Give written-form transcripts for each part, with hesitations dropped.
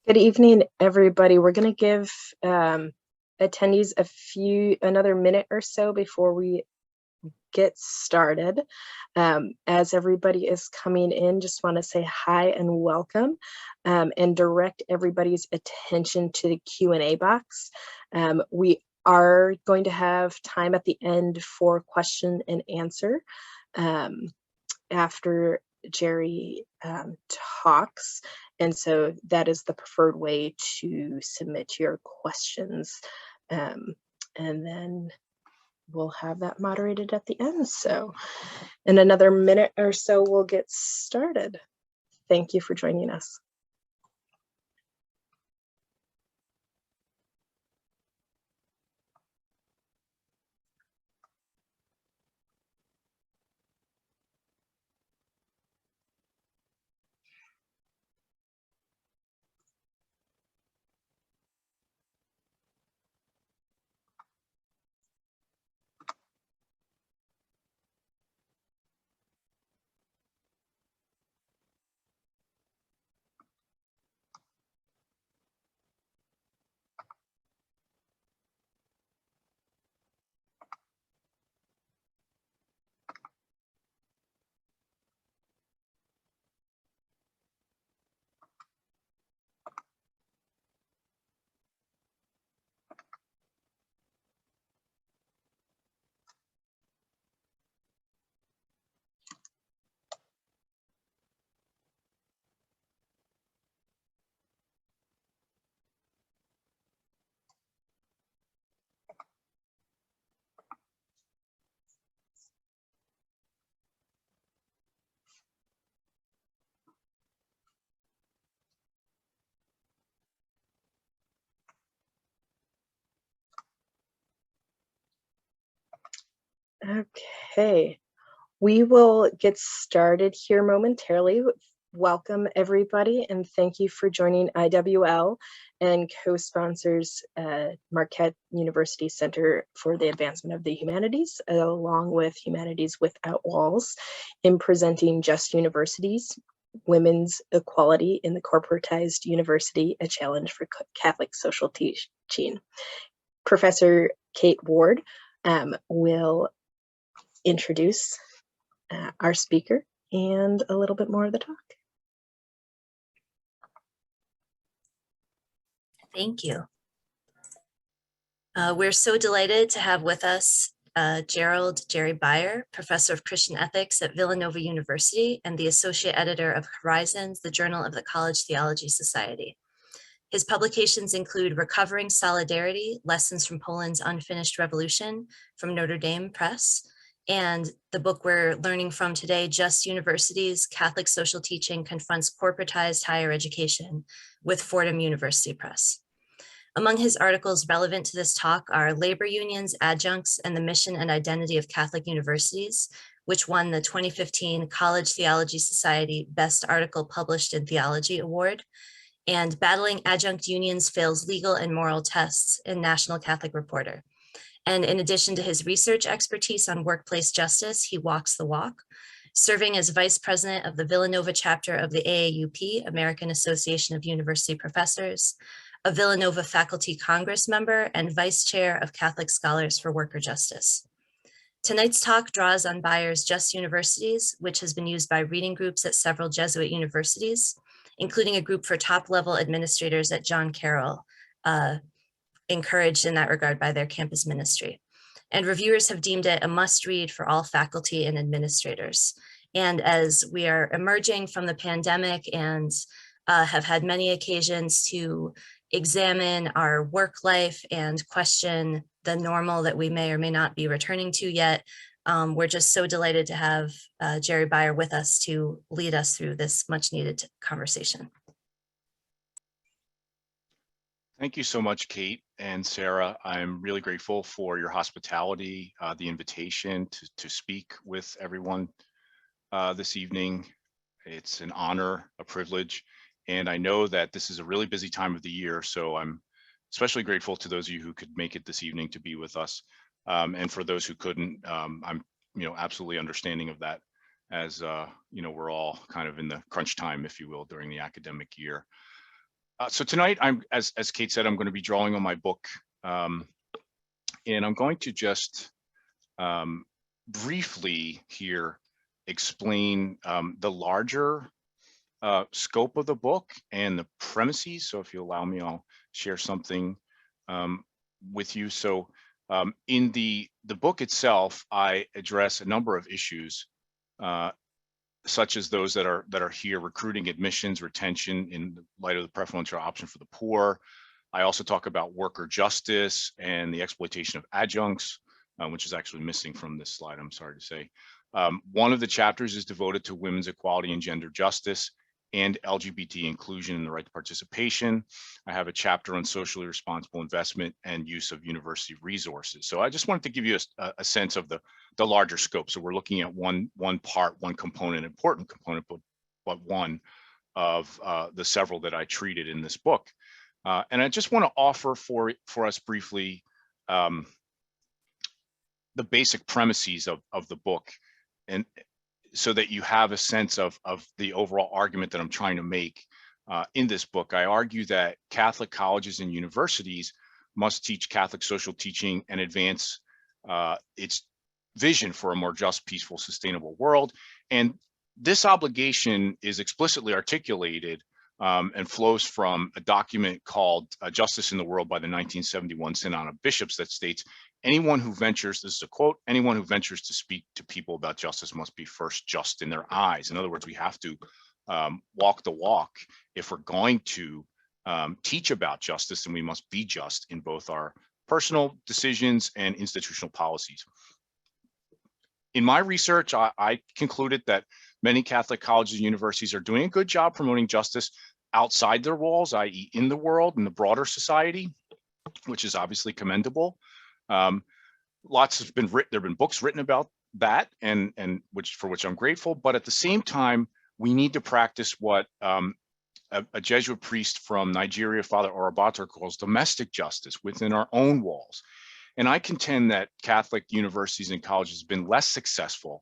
Good evening, everybody. We're going to give attendees another minute or so before we get started. As everybody is coming in, just want to say hi and welcome, and direct everybody's attention to the Q&A box. We are going to have time at the end for question and answer after Jerry talks. And so that is the preferred way to submit your questions. And then we'll have that moderated at the end. So in another minute or so, we'll get started. Thank you for joining us. Okay, we will get started here momentarily. Welcome, everybody, and thank you for joining IWL and co-sponsors Marquette University Center for the Advancement of the Humanities, along with Humanities Without Walls, in presenting Just Universities, Women's Equality in the Corporatized University, a Challenge for Catholic Social Teaching. Professor Kate Ward will introduce our speaker and a little bit more of the talk. Thank you. We're so delighted to have with us Jerry Beyer, Professor of Christian Ethics at Villanova University and the Associate Editor of Horizons, the Journal of the College Theology Society. His publications include Recovering Solidarity, Lessons from Poland's Unfinished Revolution from Notre Dame Press, and the book we're learning from today, Just Universities, Catholic Social Teaching Confronts Corporatized Higher Education with Fordham University Press. Among his articles relevant to this talk are Labor Unions, Adjuncts, and the Mission and Identity of Catholic Universities, which won the 2015 College Theology Society Best Article Published in Theology Award, and Battling Adjunct Unions Fails Legal and Moral Tests in National Catholic Reporter. And in addition to his research expertise on workplace justice, he walks the walk, serving as vice president of the Villanova chapter of the AAUP, American Association of University Professors, a Villanova Faculty Congress member, and vice chair of Catholic Scholars for Worker Justice. Tonight's talk draws on Beyer's Just Universities, which has been used by reading groups at several Jesuit universities, including a group for top-level administrators at John Carroll, encouraged in that regard by their campus ministry. And reviewers have deemed it a must-read for all faculty and administrators. And as we are emerging from the pandemic and have had many occasions to examine our work life and question the normal that we may or may not be returning to yet, we're just so delighted to have Jerry Beyer with us to lead us through this much needed conversation. Thank you so much, Kate and Sarah. I'm really grateful for your hospitality, the invitation to speak with everyone this evening. It's an honor, a privilege, and I know that this is a really busy time of the year, so I'm especially grateful to those of you who could make it this evening to be with us. And for those who couldn't, I'm absolutely understanding of that, as we're all kind of in the crunch time, if you will, during the academic year. So tonight, as Kate said, I'm going to be drawing on my book, and I'm going to just briefly here explain the larger scope of the book and the premises. So if you allow me, I'll share something with you. So in the book itself, I address a number of issues, such as those that are here: recruiting, admissions, retention in light of the preferential option for the poor. I also talk about worker justice and the exploitation of adjuncts, which is actually missing from this slide, I'm sorry to say. One of the chapters is devoted to women's equality and gender justice and LGBT inclusion and the right to participation. I have a chapter on socially responsible investment and use of university resources. So I just wanted to give you a sense of the larger scope. So we're looking at one part, one component, important component, but one of the several that I treated in this book. And I just want to offer for us briefly the basic premises of the book, and so that you have a sense of the overall argument that I'm trying to make in this book. I argue that Catholic colleges and universities must teach Catholic social teaching and advance its vision for a more just, peaceful, sustainable world. And this obligation is explicitly articulated and flows from a document called Justice in the World by the 1971 Synod of Bishops that states, anyone who ventures, this is a quote, anyone who ventures to speak to people about justice must be first just in their eyes. In other words, we have to walk the walk. If we're going to teach about justice, then we must be just in both our personal decisions and institutional policies. In my research, I concluded that many Catholic colleges and universities are doing a good job promoting justice outside their walls, i.e. in the world, in the broader society, which is obviously commendable. Lots have been written, there have been books written about that, and for which I'm grateful. But at the same time, we need to practice what a Jesuit priest from Nigeria, Father Orabator, calls domestic justice within our own walls. And I contend that Catholic universities and colleges have been less successful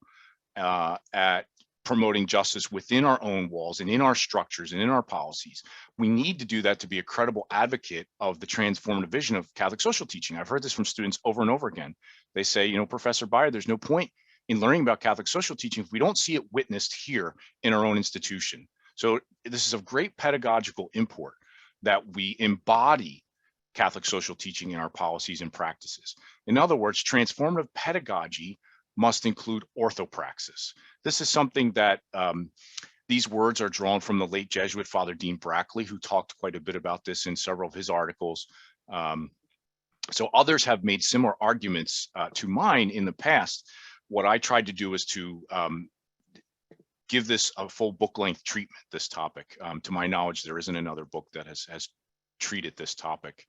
at promoting justice within our own walls and in our structures and in our policies. We need to do that to be a credible advocate of the transformative vision of Catholic social teaching. I've heard this from students over and over again. They say, you know, Professor Baier, there's no point in learning about Catholic social teaching if we don't see it witnessed here in our own institution. So this is of great pedagogical import that we embody Catholic social teaching in our policies and practices. In other words, transformative pedagogy must include orthopraxis. This is something that these words are drawn from the late Jesuit Father Dean Brackley, who talked quite a bit about this in several of his articles. So others have made similar arguments to mine in the past. What I tried to do is to give this a full book-length treatment, this topic. To my knowledge, there isn't another book that has treated this topic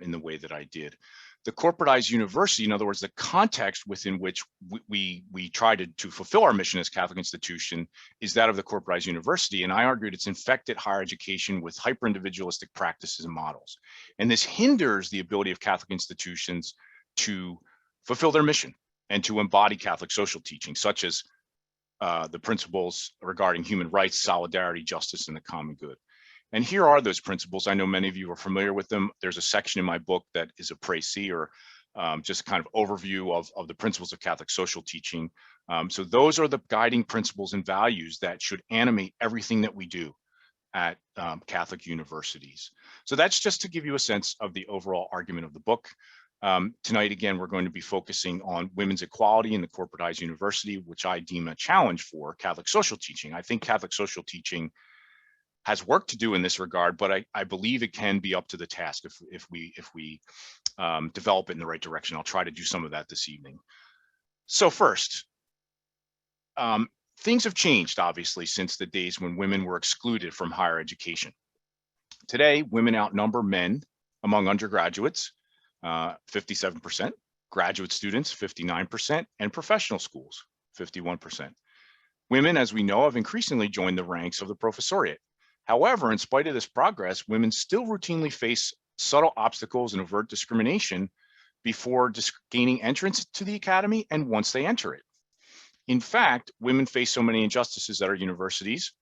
in the way that I did. The corporatized university, in other words, the context within which we try to fulfill our mission as Catholic institution, is that of the corporatized university. And I argued it's infected higher education with hyper-individualistic practices and models. And this hinders the ability of Catholic institutions to fulfill their mission and to embody Catholic social teaching, such as the principles regarding human rights, solidarity, justice, and the common good. And here are those principles. I know many of you are familiar with them. There's a section in my book that is a précis, or just kind of overview of the principles of Catholic social teaching. So those are the guiding principles and values that should animate everything that we do at Catholic universities. So that's just to give you a sense of the overall argument of the book. Tonight, again, we're going to be focusing on women's equality in the corporatized university, which I deem a challenge for Catholic social teaching. I think Catholic social teaching has work to do in this regard, but I believe it can be up to the task if we develop it in the right direction. I'll try to do some of that this evening. So first, things have changed, obviously, since the days when women were excluded from higher education. Today, women outnumber men among undergraduates, 57%, graduate students, 59%, and professional schools, 51%. Women, as we know, have increasingly joined the ranks of the professoriate. However, in spite of this progress, women still routinely face subtle obstacles and overt discrimination before gaining entrance to the academy and once they enter it. In fact, women face so many injustices at our universities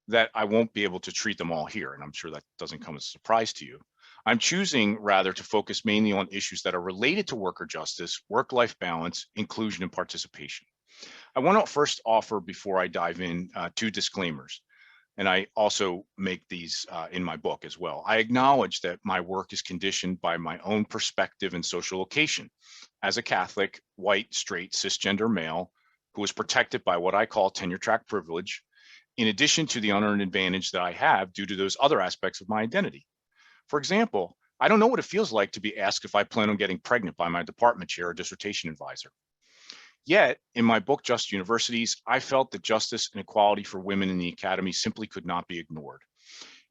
that I won't be able to treat them all here, and I'm sure that doesn't come as a surprise to you. I'm choosing rather to focus mainly on issues that are related to worker justice, work-life balance, inclusion, and participation. I want to first offer, before I dive in, 2 disclaimers. And I also make these in my book as well. I acknowledge that my work is conditioned by my own perspective and social location. As a Catholic, white, straight, cisgender male who is protected by what I call tenure track privilege, in addition to the unearned advantage that I have due to those other aspects of my identity. For example, I don't know what it feels like to be asked if I plan on getting pregnant by my department chair or dissertation advisor. Yet, in my book, Just Universities, I felt that justice and equality for women in the academy simply could not be ignored.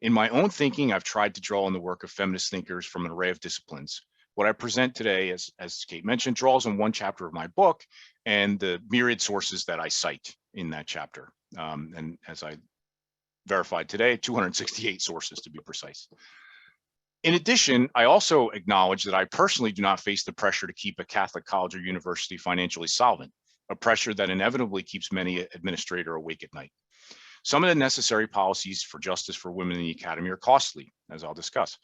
In my own thinking, I've tried to draw on the work of feminist thinkers from an array of disciplines. What I present today, as Kate mentioned, draws on one chapter of my book and the myriad sources that I cite in that chapter. And as I verified today, 268 sources to be precise. In addition, I also acknowledge that I personally do not face the pressure to keep a Catholic college or university financially solvent, a pressure that inevitably keeps many administrators awake at night. Some of the necessary policies for justice for women in the academy are costly, as I'll discuss,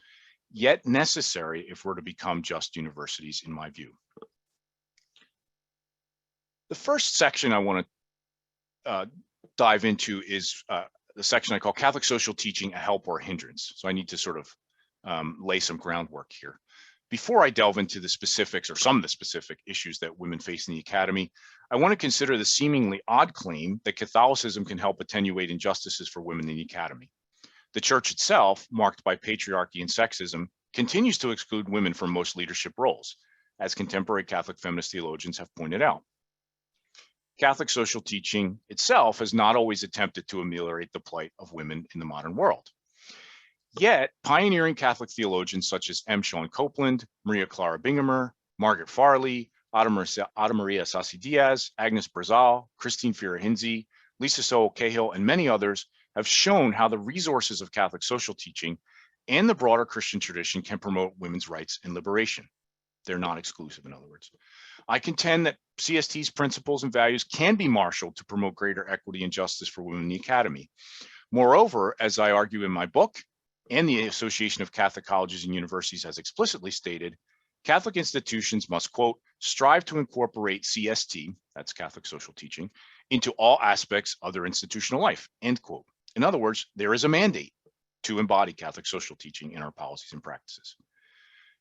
yet necessary if we're to become just universities, in my view. The first section I want to dive into is the section I call Catholic Social Teaching, a Help or a Hindrance. So I need to sort of lay some groundwork here. Before I delve into the specifics or some of the specific issues that women face in the academy, I want to consider the seemingly odd claim that Catholicism can help attenuate injustices for women in the academy. The church itself, marked by patriarchy and sexism, continues to exclude women from most leadership roles, as contemporary Catholic feminist theologians have pointed out. Catholic social teaching itself has not always attempted to ameliorate the plight of women in the modern world. Yet, pioneering Catholic theologians such as M. Sean Copeland, Maria Clara Bingamer, Margaret Farley, Ada Maria Sassi Diaz, Agnes Brazal, Christine Fira-Hinze, Lisa Sowell Cahill, and many others have shown how the resources of Catholic social teaching and the broader Christian tradition can promote women's rights and liberation. They're not exclusive, in other words. I contend that CST's principles and values can be marshaled to promote greater equity and justice for women in the academy. Moreover, as I argue in my book, and the Association of Catholic Colleges and Universities has explicitly stated, Catholic institutions must, quote, strive to incorporate CST, that's Catholic social teaching, into all aspects of their institutional life, end quote. In other words, there is a mandate to embody Catholic social teaching in our policies and practices.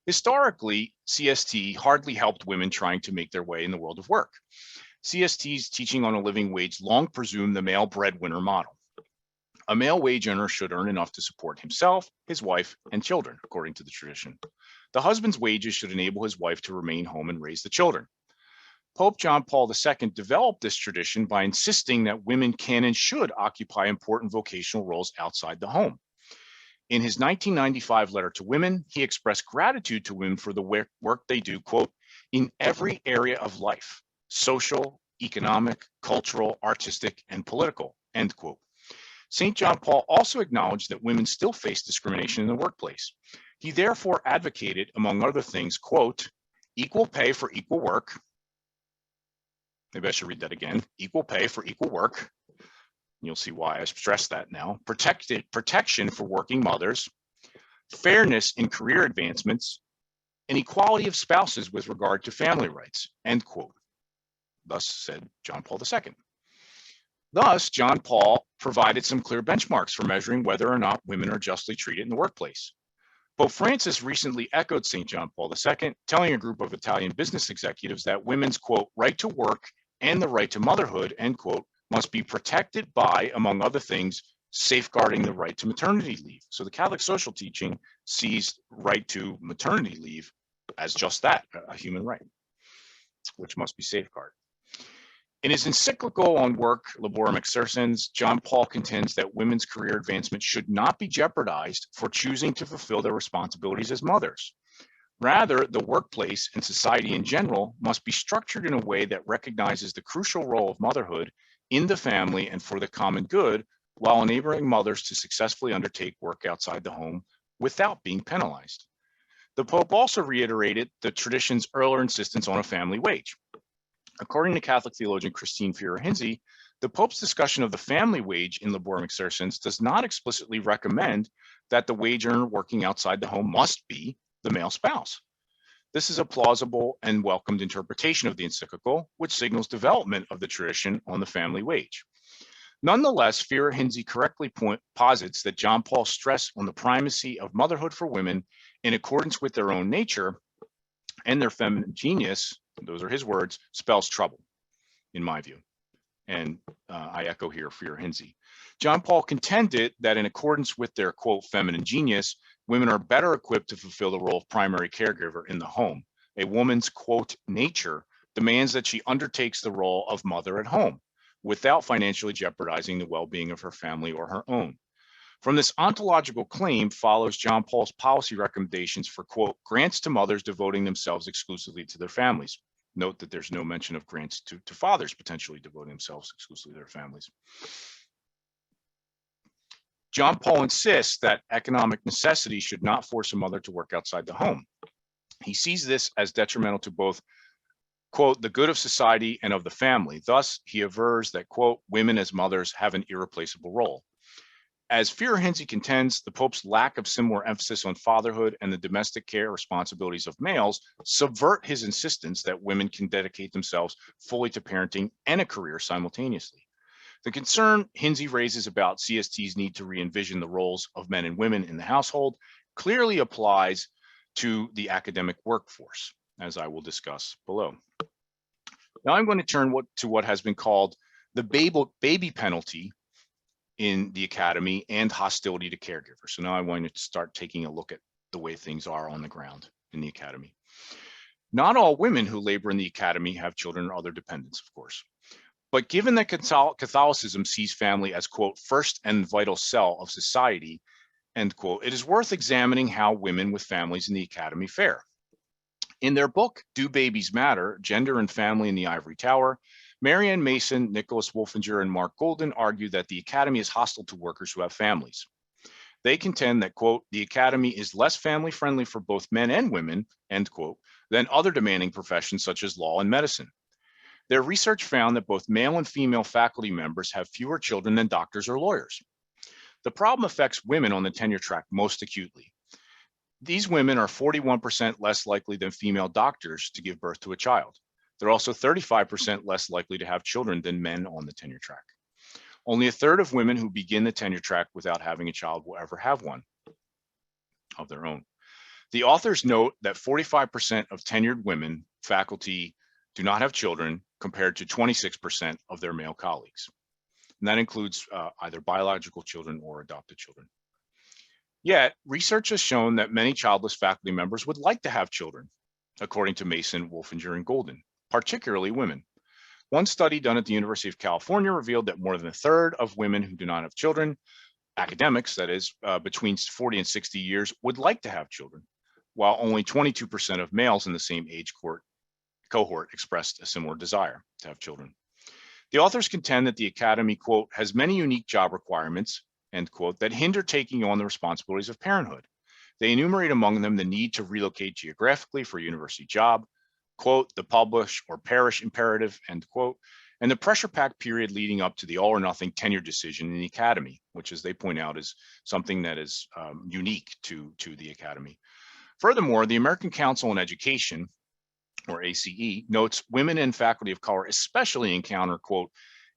Historically, CST hardly helped women trying to make their way in the world of work. CST's teaching on a living wage long presumed the male breadwinner model. A male wage earner should earn enough to support himself, his wife, and children, according to the tradition. The husband's wages should enable his wife to remain home and raise the children. Pope John Paul II developed this tradition by insisting that women can and should occupy important vocational roles outside the home. In his 1995 letter to women, he expressed gratitude to women for the work they do, quote, in every area of life, social, economic, cultural, artistic, and political, end quote. St. John Paul also acknowledged that women still face discrimination in the workplace. He therefore advocated, among other things, quote, equal pay for equal work. Maybe I should read that again. Equal pay for equal work. You'll see why I stress that now. Protection for working mothers, fairness in career advancements, and equality of spouses with regard to family rights, end quote. Thus said John Paul II. Thus, John Paul provided some clear benchmarks for measuring whether or not women are justly treated in the workplace. Pope Francis recently echoed St. John Paul II, telling a group of Italian business executives that women's, quote, right to work and the right to motherhood, end quote, must be protected by, among other things, safeguarding the right to maternity leave. So the Catholic social teaching sees right to maternity leave as just that, a human right, which must be safeguarded. In his encyclical on work, Laborem Exercens, John Paul contends that women's career advancement should not be jeopardized for choosing to fulfill their responsibilities as mothers. Rather, the workplace and society in general must be structured in a way that recognizes the crucial role of motherhood in the family and for the common good, while enabling mothers to successfully undertake work outside the home without being penalized. The Pope also reiterated the tradition's earlier insistence on a family wage. According to Catholic theologian Christine Fira-Hinze, The Pope's discussion of the family wage in Laborem Exercens does not explicitly recommend that the wage earner working outside the home must be the male spouse. This is a plausible and welcomed interpretation of the encyclical, which signals development of the tradition on the family wage. Nonetheless, Fear-Hinsey correctly posits that John Paul's stress on the primacy of motherhood for women in accordance with their own nature and their feminine genius, those are his words, spells trouble, in my view. And I echo here Fear-Hinsey. John Paul contended that in accordance with their, quote, feminine genius, women are better equipped to fulfill the role of primary caregiver in the home. A woman's, quote, nature demands that she undertakes the role of mother at home without financially jeopardizing the well-being of her family or her own. From this ontological claim follows John Paul's policy recommendations for, quote, grants to mothers devoting themselves exclusively to their families. Note that there's no mention of grants to fathers potentially devoting themselves exclusively to their families. John Paul insists that economic necessity should not force a mother to work outside the home. He sees this as detrimental to both, quote, the good of society and of the family. Thus, he avers that, quote, women as mothers have an irreplaceable role. As Fear-Hinsey contends, the Pope's lack of similar emphasis on fatherhood and the domestic care responsibilities of males subvert his insistence that women can dedicate themselves fully to parenting and a career simultaneously. The concern Hinsey raises about CST's need to re-envision the roles of men and women in the household clearly applies to the academic workforce, as I will discuss below. Now I'm going to turn to what has been called the baby penalty in the academy and hostility to caregivers. So now I want to start taking a look at the way things are on the ground in the academy. Not all women who labor in the academy have children or other dependents, of course. But given that Catholicism sees family as, quote, first and vital cell of society, end quote, it is worth examining how women with families in the academy fare. In their book, Do Babies Matter? Gender and Family in the Ivory Tower, Marianne Mason, Nicholas Wolfinger, and Mark Golden argue that the academy is hostile to workers who have families. They contend that, quote, the academy is less family friendly for both men and women, end quote, than other demanding professions such as law and medicine. Their research found that both male and female faculty members have fewer children than doctors or lawyers. The problem affects women on the tenure track most acutely. These women are 41% less likely than female doctors to give birth to a child. They're also 35% less likely to have children than men on the tenure track. Only a third of women who begin the tenure track without having a child will ever have one of their own. The authors note that 45% of tenured women faculty do not have children compared to 26% of their male colleagues. And that includes either biological children or adopted children. Yet, research has shown that many childless faculty members would like to have children, according to Mason, Wolfinger, and Golden, particularly women. One study done at the University of California revealed that more than a third of women who do not have children, academics, that is, between 40 and 60 years, would like to have children, while only 22% of males in the same age cohort expressed a similar desire to have children. The authors contend that the academy, quote, has many unique job requirements, end quote, that hinder taking on the responsibilities of parenthood. They enumerate among them the need to relocate geographically for a university job, quote, the publish or perish imperative, end quote, and the pressure-packed period leading up to the all or nothing tenure decision in the academy, which, as they point out, is something that is unique to the academy. Furthermore, the American Council on Education, or ACE, notes women and faculty of color especially encounter, quote,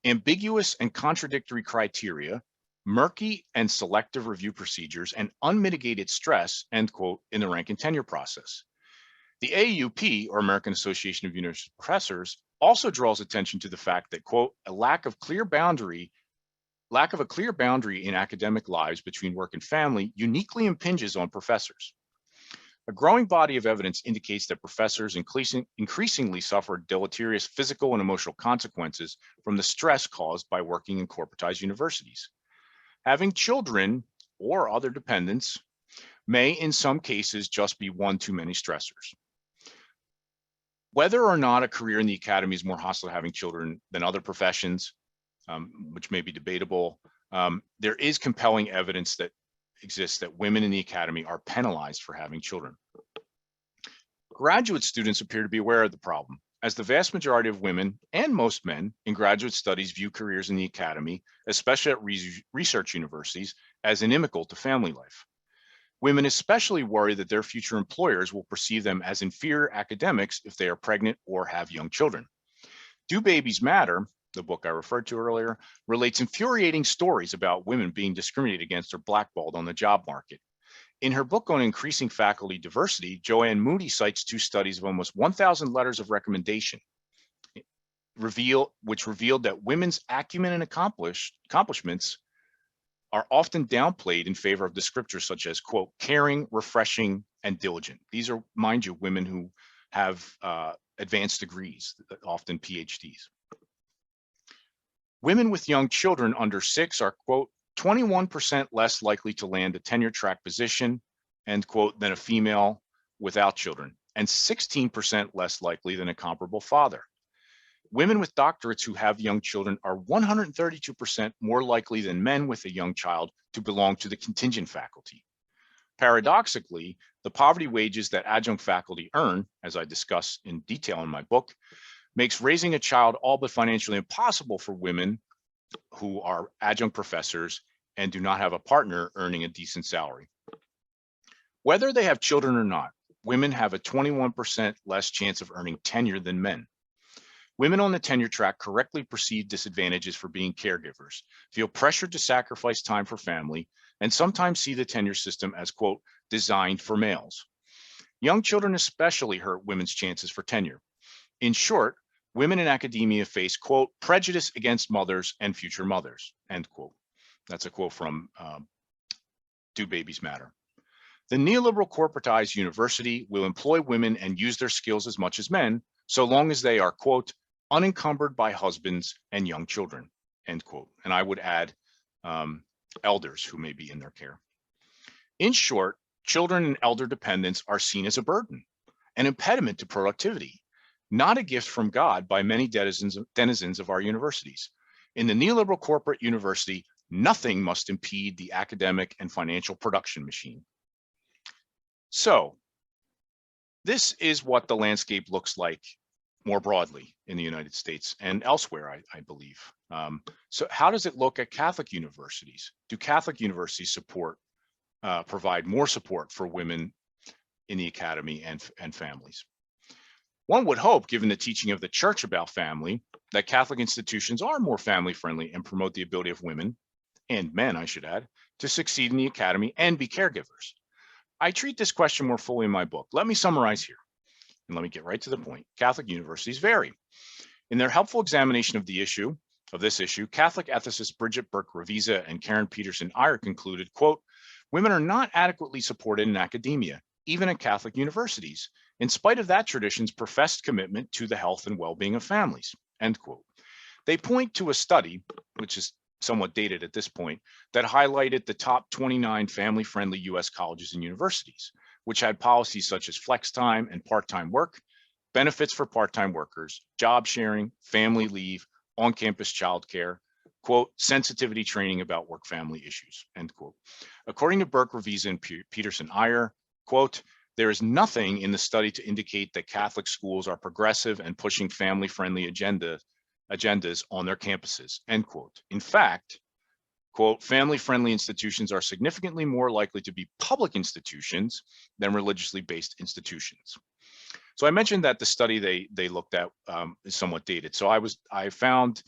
ambiguous and contradictory criteria, murky and selective review procedures, and unmitigated stress, end quote, in the rank and tenure process. The AAUP, or American Association of University Professors, also draws attention to the fact that, quote, a lack of a clear boundary in academic lives between work and family uniquely impinges on professors. A growing body of evidence indicates that professors increasingly suffer deleterious physical and emotional consequences from the stress caused by working in corporatized universities. Having children or other dependents may, in some cases, just be one too many stressors. Whether or not a career in the academy is more hostile to having children than other professions, which may be debatable, there is compelling evidence that exists that women in the academy are penalized for having children. Graduate students appear to be aware of the problem. as the vast majority of women and most men in graduate studies view careers in the academy, especially at research universities, as inimical to family life. Women especially worry that their future employers will perceive them as inferior academics if they are pregnant or have young children. Do Babies Matter, the book I referred to earlier, relates infuriating stories about women being discriminated against or blackballed on the job market. In her book on increasing faculty diversity, Joanne Moody cites 2 studies of almost 1,000 letters of recommendation, which revealed that women's acumen and accomplishments are often downplayed in favor of descriptors such as, quote, caring, refreshing, and diligent. These are, mind you, women who have advanced degrees, often PhDs. Women with young children under 6 are, quote, 21% less likely to land a tenure track position, end quote, than a female without children, and 16% less likely than a comparable father. Women with doctorates who have young children are 132% more likely than men with a young child to belong to the contingent faculty. Paradoxically, the poverty wages that adjunct faculty earn, as I discuss in detail in my book, makes raising a child all but financially impossible for women who are adjunct professors and do not have a partner earning a decent salary. Whether they have children or not, women have a 21% less chance of earning tenure than men. Women on the tenure track correctly perceive disadvantages for being caregivers, feel pressured to sacrifice time for family, and sometimes see the tenure system as, quote, designed for males. Young children especially hurt women's chances for tenure. In short, women in academia face, quote, prejudice against mothers and future mothers, end quote. That's a quote from Do Babies Matter. The neoliberal corporatized university will employ women and use their skills as much as men, so long as they are, quote, unencumbered by husbands and young children, end quote. And I would add elders who may be in their care. In short, children and elder dependents are seen as a burden, an impediment to productivity, not a gift from God by many denizens of our universities. In the neoliberal corporate university, nothing must impede the academic and financial production machine. So this is what the landscape looks like more broadly in the United States and elsewhere, I believe. So how does it look at Catholic universities? Do Catholic universities provide more support for women in the academy and families? One would hope, given the teaching of the church about family, that Catholic institutions are more family friendly and promote the ability of women, and men, I should add, to succeed in the academy and be caregivers. I treat this question more fully in my book. Let me summarize here, and let me get right to the point. Catholic universities vary. In their helpful examination of this issue, Catholic ethicists Bridget Burke-Revisa and Karen Peterson-Iyer concluded, quote, women are not adequately supported in academia, even at Catholic universities, in spite of that tradition's professed commitment to the health and well-being of families, end quote. They point to a study, which is somewhat dated at this point, that highlighted the top 29 family-friendly US colleges and universities, which had policies such as flex time and part-time work, benefits for part-time workers, job sharing, family leave, on-campus childcare, quote, sensitivity training about work-family issues, end quote. According to Burke, Revisa, and Peterson-Iyer, quote, there is nothing in the study to indicate that Catholic schools are progressive and pushing family-friendly agendas on their campuses, end quote. In fact, quote, family-friendly institutions are significantly more likely to be public institutions than religiously based institutions. So I mentioned that the study they looked at is somewhat dated. So I found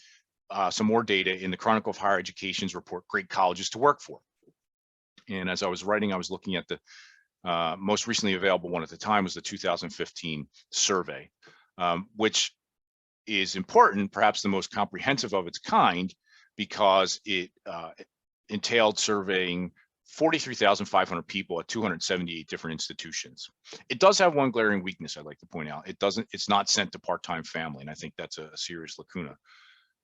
some more data in the Chronicle of Higher Education's report, Great Colleges to Work For. And as I was writing, I was looking at the most recently available one at the time was the 2015 survey, which is important, perhaps the most comprehensive of its kind, because it entailed surveying 43,500 people at 278 different institutions. It does have one glaring weakness I'd like to point out. It's not sent to part-time family, and I think that's a serious lacuna.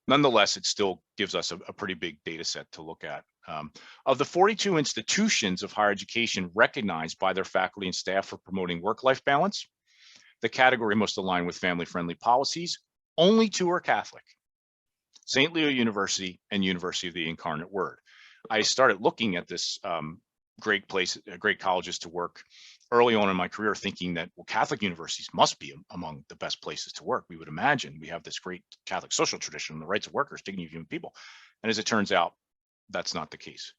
Nonetheless, it still gives us a pretty big data set to look at. Of the 42 institutions of higher education recognized by their faculty and staff for promoting work-life balance, the category most aligned with family-friendly policies, only 2 are Catholic: St. Leo University and University of the Incarnate Word. I started looking at this great colleges to work early on in my career thinking that, well, Catholic universities must be among the best places to work. We would imagine we have this great Catholic social tradition, the rights of workers, dignity of human people. And as it turns out, that's not the case.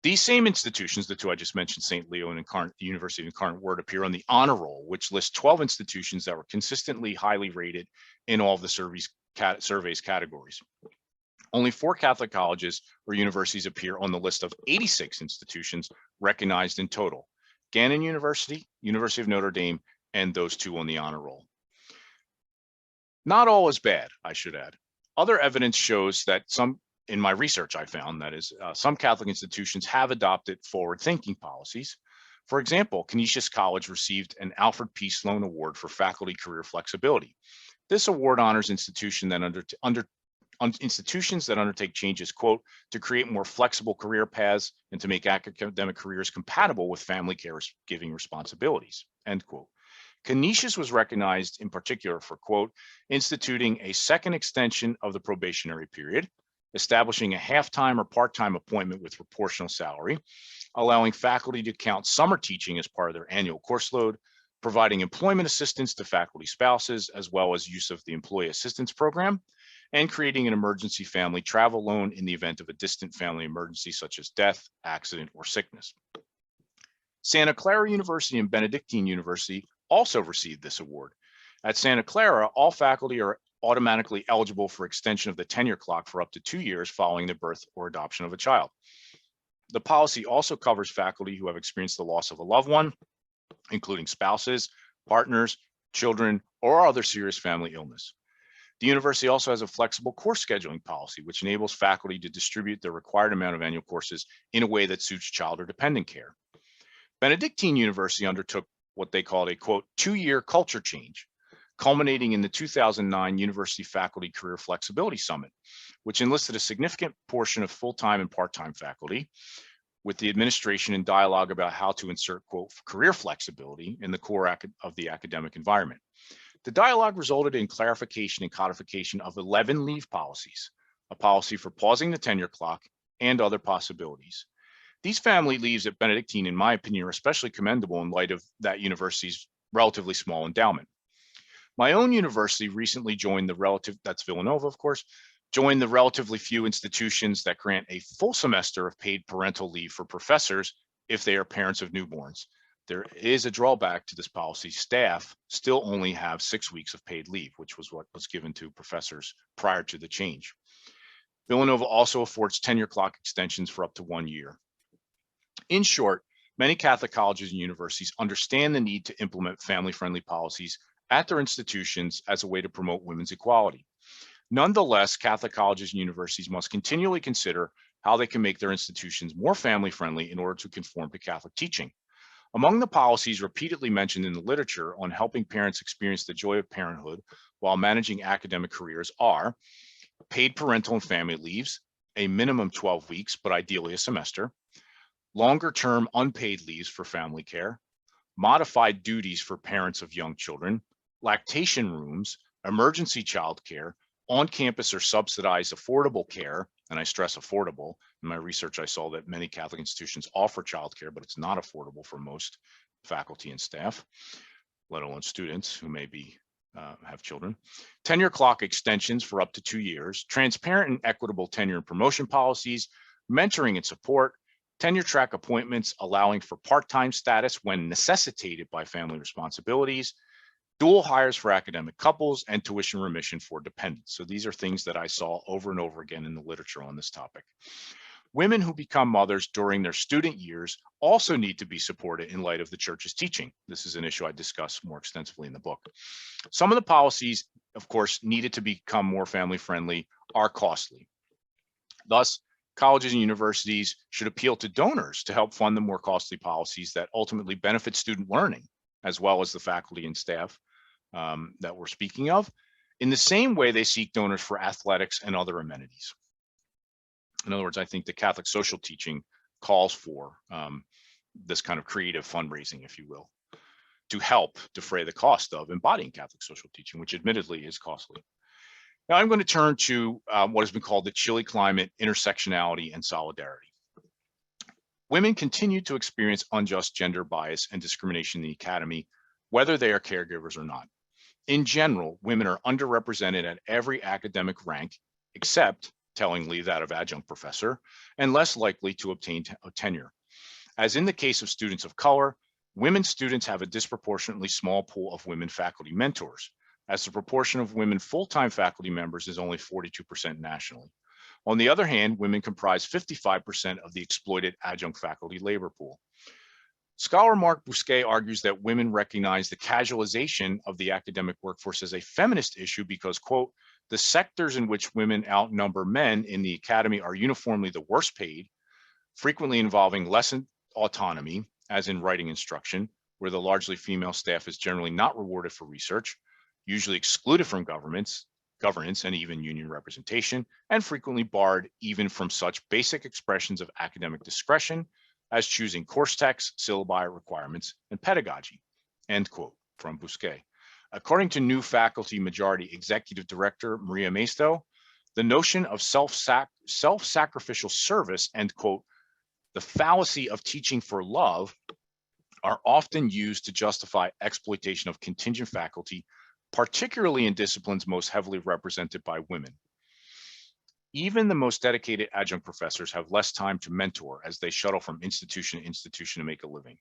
These same institutions, the two I just mentioned, St. Leo and the University of Incarnate Word, appear on the honor roll, which lists 12 institutions that were consistently highly rated in all of the surveys categories. Only 4 Catholic colleges or universities appear on the list of 86 institutions recognized in total: Gannon University, University of Notre Dame, and those 2 on the honor roll. Not all is bad, I should add. Other evidence shows that in my research I found, that is, some Catholic institutions have adopted forward-thinking policies. For example, Canisius College received an Alfred P. Sloan Award for faculty career flexibility. This award honors institutions that undertake changes, quote, to create more flexible career paths and to make academic careers compatible with family caregiving responsibilities, end quote. Canisius was recognized in particular for, quote, instituting a second extension of the probationary period, establishing a half-time or part-time appointment with proportional salary, allowing faculty to count summer teaching as part of their annual course load, providing employment assistance to faculty spouses, as well as use of the Employee Assistance Program, and creating an emergency family travel loan in the event of a distant family emergency such as death, accident, or sickness. Santa Clara University and Benedictine University also received this award. At Santa Clara, all faculty are automatically eligible for extension of the tenure clock for up to 2 years following the birth or adoption of a child. The policy also covers faculty who have experienced the loss of a loved one, including spouses, partners, children, or other serious family illness. The university also has a flexible course scheduling policy, which enables faculty to distribute the required amount of annual courses in a way that suits child or dependent care. Benedictine University undertook what they called a, quote, 2-year culture change, culminating in the 2009 University Faculty Career Flexibility Summit, which enlisted a significant portion of full-time and part-time faculty with the administration in dialogue about how to insert, quote, career flexibility in the core of the academic environment. The dialogue resulted in clarification and codification of 11 leave policies, a policy for pausing the tenure clock, and other possibilities. These family leaves at Benedictine, in my opinion, are especially commendable in light of that university's relatively small endowment. My own university recently joined that's Villanova, of course, joined the relatively few institutions that grant a full semester of paid parental leave for professors if they are parents of newborns. There is a drawback to this policy. Staff still only have 6 weeks of paid leave, which was what was given to professors prior to the change. Villanova also affords tenure clock extensions for up to 1 year. In short, many Catholic colleges and universities understand the need to implement family-friendly policies at their institutions as a way to promote women's equality. Nonetheless, Catholic colleges and universities must continually consider how they can make their institutions more family-friendly in order to conform to Catholic teaching. Among the policies repeatedly mentioned in the literature on helping parents experience the joy of parenthood while managing academic careers are paid parental and family leaves, a minimum 12 weeks, but ideally a semester, longer-term unpaid leaves for family care, modified duties for parents of young children, lactation rooms, emergency child care, on-campus or subsidized affordable care, and I stress affordable. In my research, I saw that many Catholic institutions offer childcare, but it's not affordable for most faculty and staff, let alone students who may have children. Tenure clock extensions for up to 2 years, transparent and equitable tenure and promotion policies, mentoring and support, tenure track appointments allowing for part-time status when necessitated by family responsibilities, dual hires for academic couples, and tuition remission for dependents. So these are things that I saw over and over again in the literature on this topic. Women who become mothers during their student years also need to be supported in light of the church's teaching. This is an issue I discuss more extensively in the book. Some of the policies, of course, needed to become more family-friendly are costly. Thus, colleges and universities should appeal to donors to help fund the more costly policies that ultimately benefit student learning, as well as the faculty and staff that we're speaking of, in the same way they seek donors for athletics and other amenities. In other words, I think the Catholic social teaching calls for this kind of creative fundraising, if you will, to help defray the cost of embodying Catholic social teaching, which admittedly is costly. Now I'm going to turn to what has been called the Chile climate, intersectionality, and solidarity. women continue to experience unjust gender bias and discrimination in the academy, whether they are caregivers or not. In general, women are underrepresented at every academic rank, except, tellingly, that of adjunct professor, and less likely to obtain tenure. As in the case of students of color, women students have a disproportionately small pool of women faculty mentors, as the proportion of women full-time faculty members is only 42% nationally. On the other hand, women comprise 55% of the exploited adjunct faculty labor pool. Scholar Mark Bousquet argues that women recognize the casualization of the academic workforce as a feminist issue because, quote, the sectors in which women outnumber men in the academy are uniformly the worst paid, frequently involving less autonomy, as in writing instruction, where the largely female staff is generally not rewarded for research, usually excluded from governance and even union representation, and frequently barred even from such basic expressions of academic discretion as choosing course texts, syllabi requirements, and pedagogy, end quote, from Bousquet. According to new faculty majority executive director Maria Maesto, the notion of self-sacrificial service, end quote, the fallacy of teaching for love are often used to justify exploitation of contingent faculty, particularly in disciplines most heavily represented by women. Even the most dedicated adjunct professors have less time to mentor as they shuttle from institution to institution to make a living.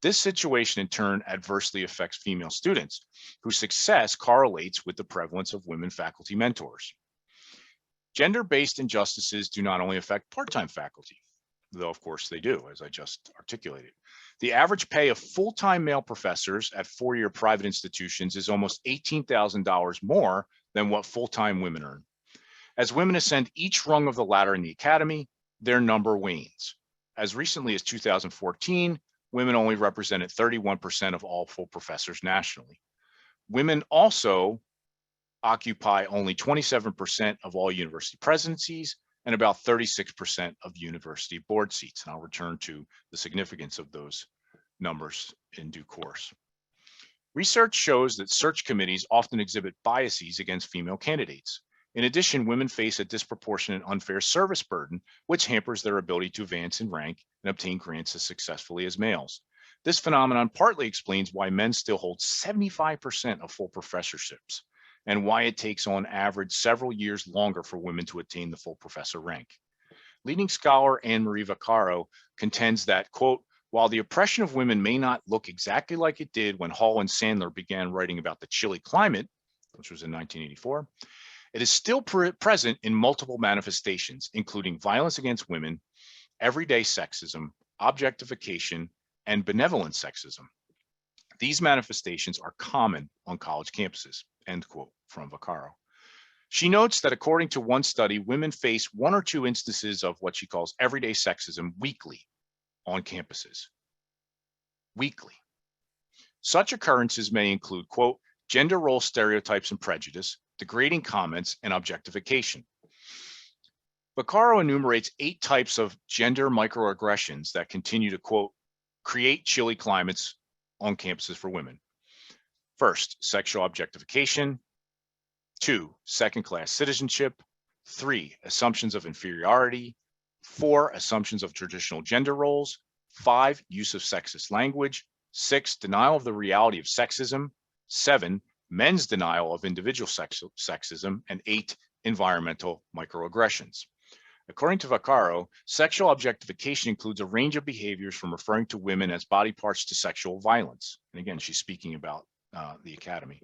This situation in turn adversely affects female students, whose success correlates with the prevalence of women faculty mentors. Gender-based injustices do not only affect part-time faculty, though of course they do, as I just articulated. The average pay of full-time male professors at four-year private institutions is almost $18,000 more than what full-time women earn. As women ascend each rung of the ladder in the academy, their number wanes. As recently as 2014, women only represented 31% of all full professors nationally. Women also occupy only 27% of all university presidencies and about 36% of university board seats. And I'll return to the significance of those numbers in due course. Research shows that search committees often exhibit biases against female candidates. In addition, women face a disproportionate unfair service burden, which hampers their ability to advance in rank and obtain grants as successfully as males. This phenomenon partly explains why men still hold 75% of full professorships, and why it takes on average several years longer for women to attain the full professor rank. Leading scholar Anne-Marie Vaccaro contends that, quote, while the oppression of women may not look exactly like it did when Hall and Sandler began writing about the chilly climate, which was in 1984, it is still present in multiple manifestations, including violence against women, everyday sexism, objectification, and benevolent sexism. These manifestations are common on college campuses, end quote, from Vaccaro. She notes that according to one study, women face one or two instances of what she calls everyday sexism weekly on campuses. Weekly. Such occurrences may include, quote, gender role stereotypes and prejudice, degrading comments, and objectification. Vaccaro enumerates 8 types of gender microaggressions that continue to, quote, create chilly climates on campuses for women. First, sexual objectification. 2, second-class citizenship. 3, assumptions of inferiority. 4, assumptions of traditional gender roles. 5, use of sexist language. 6, denial of the reality of sexism. 7, men's denial of individual sexism. And 8, environmental microaggressions. According to Vaccaro, sexual objectification includes a range of behaviors from referring to women as body parts to sexual violence. And again, she's speaking about the academy.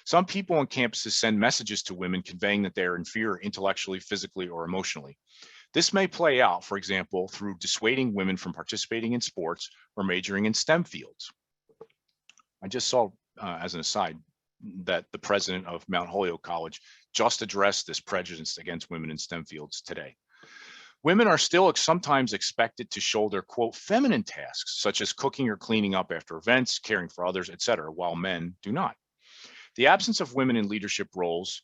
Some people on campuses send messages to women conveying that they are inferior intellectually, physically, or emotionally. This may play out, for example, through dissuading women from participating in sports or majoring in STEM fields. I just saw, as an aside, that the president of Mount Holyoke College just addressed this prejudice against women in STEM fields today. Women are still sometimes expected to shoulder, quote, feminine tasks, such as cooking or cleaning up after events, caring for others, etc., while men do not. The absence of women in leadership roles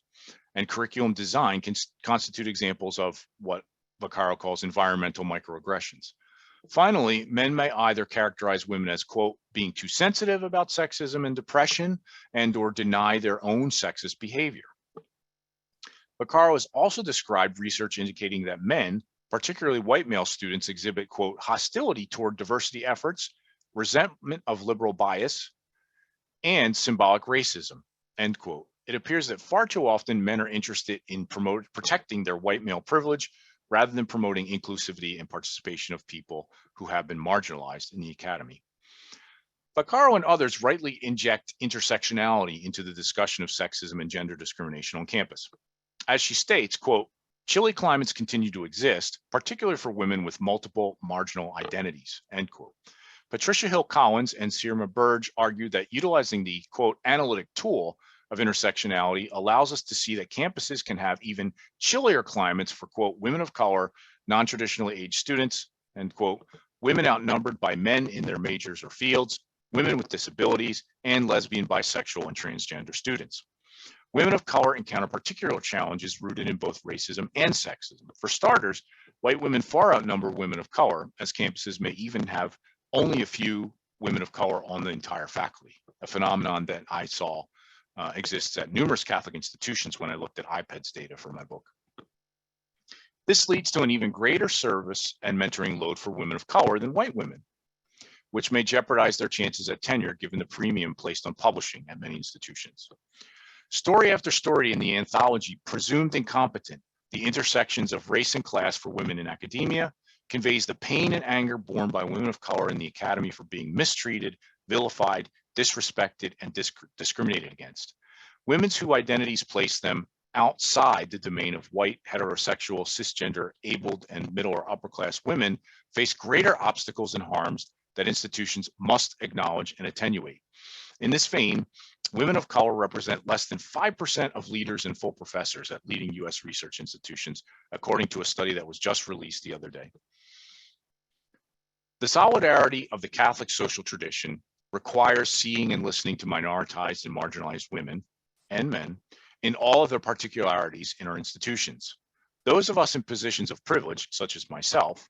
and curriculum design can constitute examples of what Vaccaro calls environmental microaggressions. Finally, men may either characterize women as, quote, being too sensitive about sexism and depression and or deny their own sexist behavior. Vaccaro has also described research indicating that men, Particularly white male students exhibit, quote, hostility toward diversity efforts, resentment of liberal bias, and symbolic racism, end quote. It appears that far too often men are interested in protecting their white male privilege rather than promoting inclusivity and participation of people who have been marginalized in the academy. Vaccaro and others rightly inject intersectionality into the discussion of sexism and gender discrimination on campus. As she states, quote, chilly climates continue to exist, particularly for women with multiple marginal identities, end quote. Patricia Hill Collins and Seema Burge argue that utilizing the, quote, analytic tool of intersectionality allows us to see that campuses can have even chillier climates for, quote, women of color, non-traditionally aged students, end quote, women outnumbered by men in their majors or fields, women with disabilities, and lesbian, bisexual, and transgender students. Women of color encounter particular challenges rooted in both racism and sexism. For starters, white women far outnumber women of color, as campuses may even have only a few women of color on the entire faculty, a phenomenon that I saw exists at numerous Catholic institutions when I looked at IPEDS data for my book. This leads to an even greater service and mentoring load for women of color than white women, which may jeopardize their chances at tenure given the premium placed on publishing at many institutions. Story after story in the anthology, Presumed Incompetent, The Intersections of Race and Class for Women in Academia, conveys the pain and anger borne by women of color in the academy for being mistreated, vilified, disrespected, and discriminated against. Women whose identities place them outside the domain of white, heterosexual, cisgender, abled, and middle or upper class women face greater obstacles and harms that institutions must acknowledge and attenuate. In this vein, women of color represent less than 5% of leaders and full professors at leading US research institutions, according to a study that was just released the other day. The solidarity of the Catholic social tradition requires seeing and listening to minoritized and marginalized women and men in all of their particularities in our institutions. Those of us in positions of privilege, such as myself,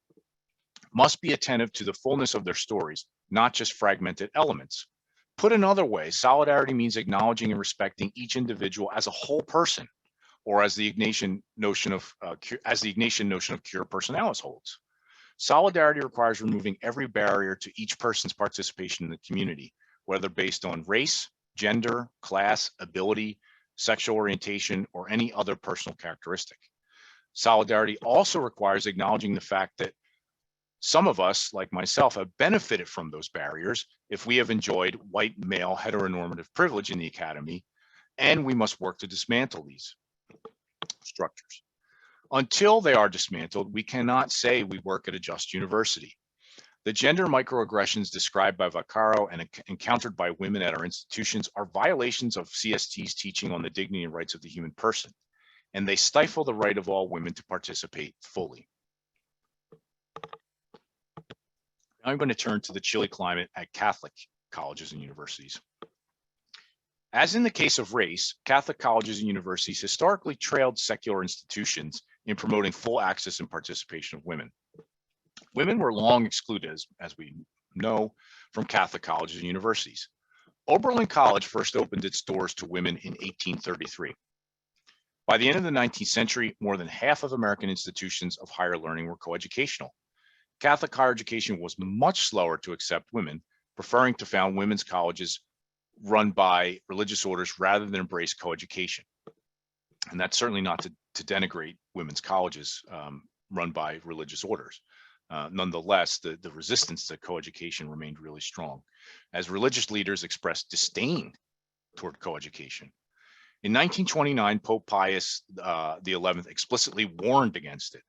must be attentive to the fullness of their stories, not just fragmented elements. Put another way, solidarity means acknowledging and respecting each individual as a whole person, or as the Ignatian notion of cura personalis holds. Solidarity requires removing every barrier to each person's participation in the community, whether based on race, gender, class, ability, sexual orientation, or any other personal characteristic. Solidarity also requires acknowledging the fact that some of us, like myself, have benefited from those barriers if we have enjoyed white male heteronormative privilege in the academy, and we must work to dismantle these structures. Until they are dismantled, we cannot say we work at a just university. The gender microaggressions described by Vaccaro and encountered by women at our institutions are violations of CST's teaching on the dignity and rights of the human person, and they stifle the right of all women to participate fully. Now I'm going to turn to the chilly climate at Catholic colleges and universities. As in the case of race, Catholic colleges and universities historically trailed secular institutions in promoting full access and participation of women. Women were long excluded, as we know, from Catholic colleges and universities. Oberlin College first opened its doors to women in 1833. By the end of the 19th century, more than half of American institutions of higher learning were coeducational. Catholic higher education was much slower to accept women, preferring to found women's colleges run by religious orders rather than embrace coeducation. And that's certainly not to denigrate women's colleges run by religious orders. Nonetheless, the resistance to coeducation remained really strong, as religious leaders expressed disdain toward coeducation. In 1929, Pope Pius XI explicitly warned against it.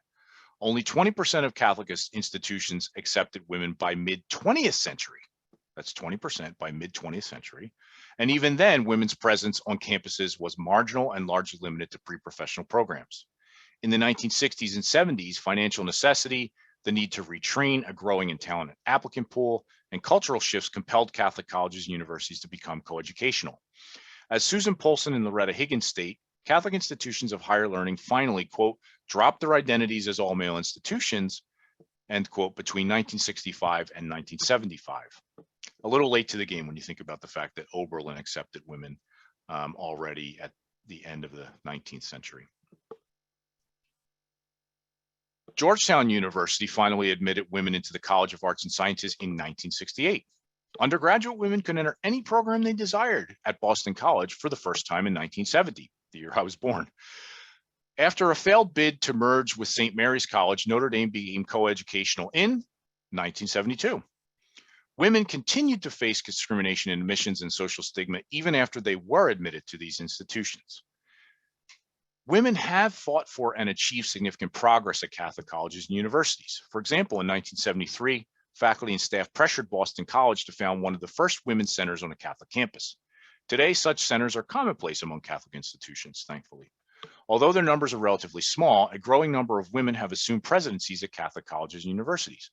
Only 20% of Catholic institutions accepted women by mid-20th century. That's 20% by mid-20th century. And even then, women's presence on campuses was marginal and largely limited to pre-professional programs. In the 1960s and 70s, financial necessity, the need to retrain a growing and talented applicant pool, and cultural shifts compelled Catholic colleges and universities to become coeducational. As Susan Polson and Loretta Higgins state, Catholic institutions of higher learning finally, quote, dropped their identities as all-male institutions, end quote, between 1965 and 1975. A little late to the game when you think about the fact that Oberlin accepted women already at the end of the 19th century. Georgetown University finally admitted women into the College of Arts and Sciences in 1968. Undergraduate women could enter any program they desired at Boston College for the first time in 1970, the year I was born. After a failed bid to merge with St. Mary's College, Notre Dame became coeducational in 1972. Women continued to face discrimination in admissions and social stigma even after they were admitted to these institutions. Women have fought for and achieved significant progress at Catholic colleges and universities. For example, in 1973, faculty and staff pressured Boston College to found one of the first women's centers on a Catholic campus. Today, such centers are commonplace among Catholic institutions, thankfully. Although their numbers are relatively small, a growing number of women have assumed presidencies at Catholic colleges and universities.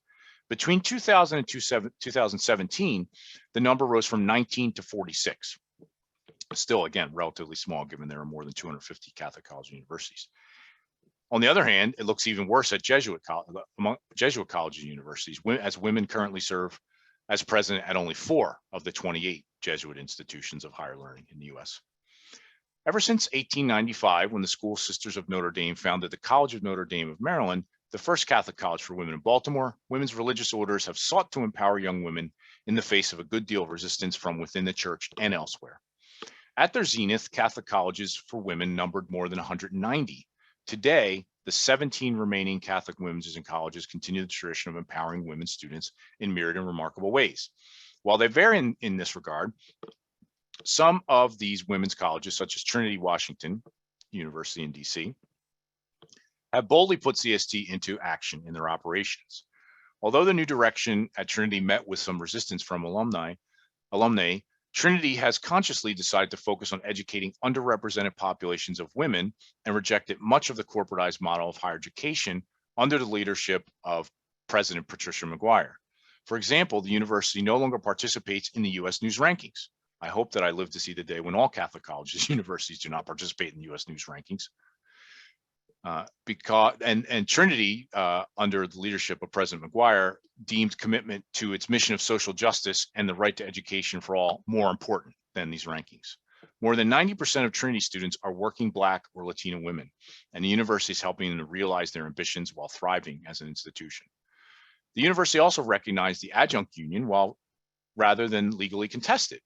Between 2000 and 2017, the number rose from 19 to 46. Still, again, relatively small, given there are more than 250 Catholic colleges and universities. On the other hand, it looks even worse at among Jesuit colleges and universities, as women currently serve as president at only 4 of the 28 Jesuit institutions of higher learning in the US. Ever since 1895, when the School Sisters of Notre Dame founded the College of Notre Dame of Maryland, the first Catholic college for women in Baltimore, women's religious orders have sought to empower young women in the face of a good deal of resistance from within the church and elsewhere. At their zenith, Catholic colleges for women numbered more than 190. Today, the 17 remaining Catholic women's and colleges continue the tradition of empowering women students in myriad and remarkable ways. While they vary in this regard, some of these women's colleges, such as Trinity Washington University in DC, have boldly put CST into action in their operations. Although the new direction at Trinity met with some resistance from alumni, Trinity has consciously decided to focus on educating underrepresented populations of women and rejected much of the corporatized model of higher education under the leadership of President Patricia McGuire. For example, the university no longer participates in the US News rankings. I hope that I live to see the day when all Catholic colleges and universities do not participate in the US News rankings. And Trinity, under the leadership of President McGuire, deemed commitment to its mission of social justice and the right to education for all more important than these rankings. More than 90% of Trinity students are working Black or Latino women, and the university is helping them to realize their ambitions while thriving as an institution. The university also recognized the adjunct union rather than legally contested,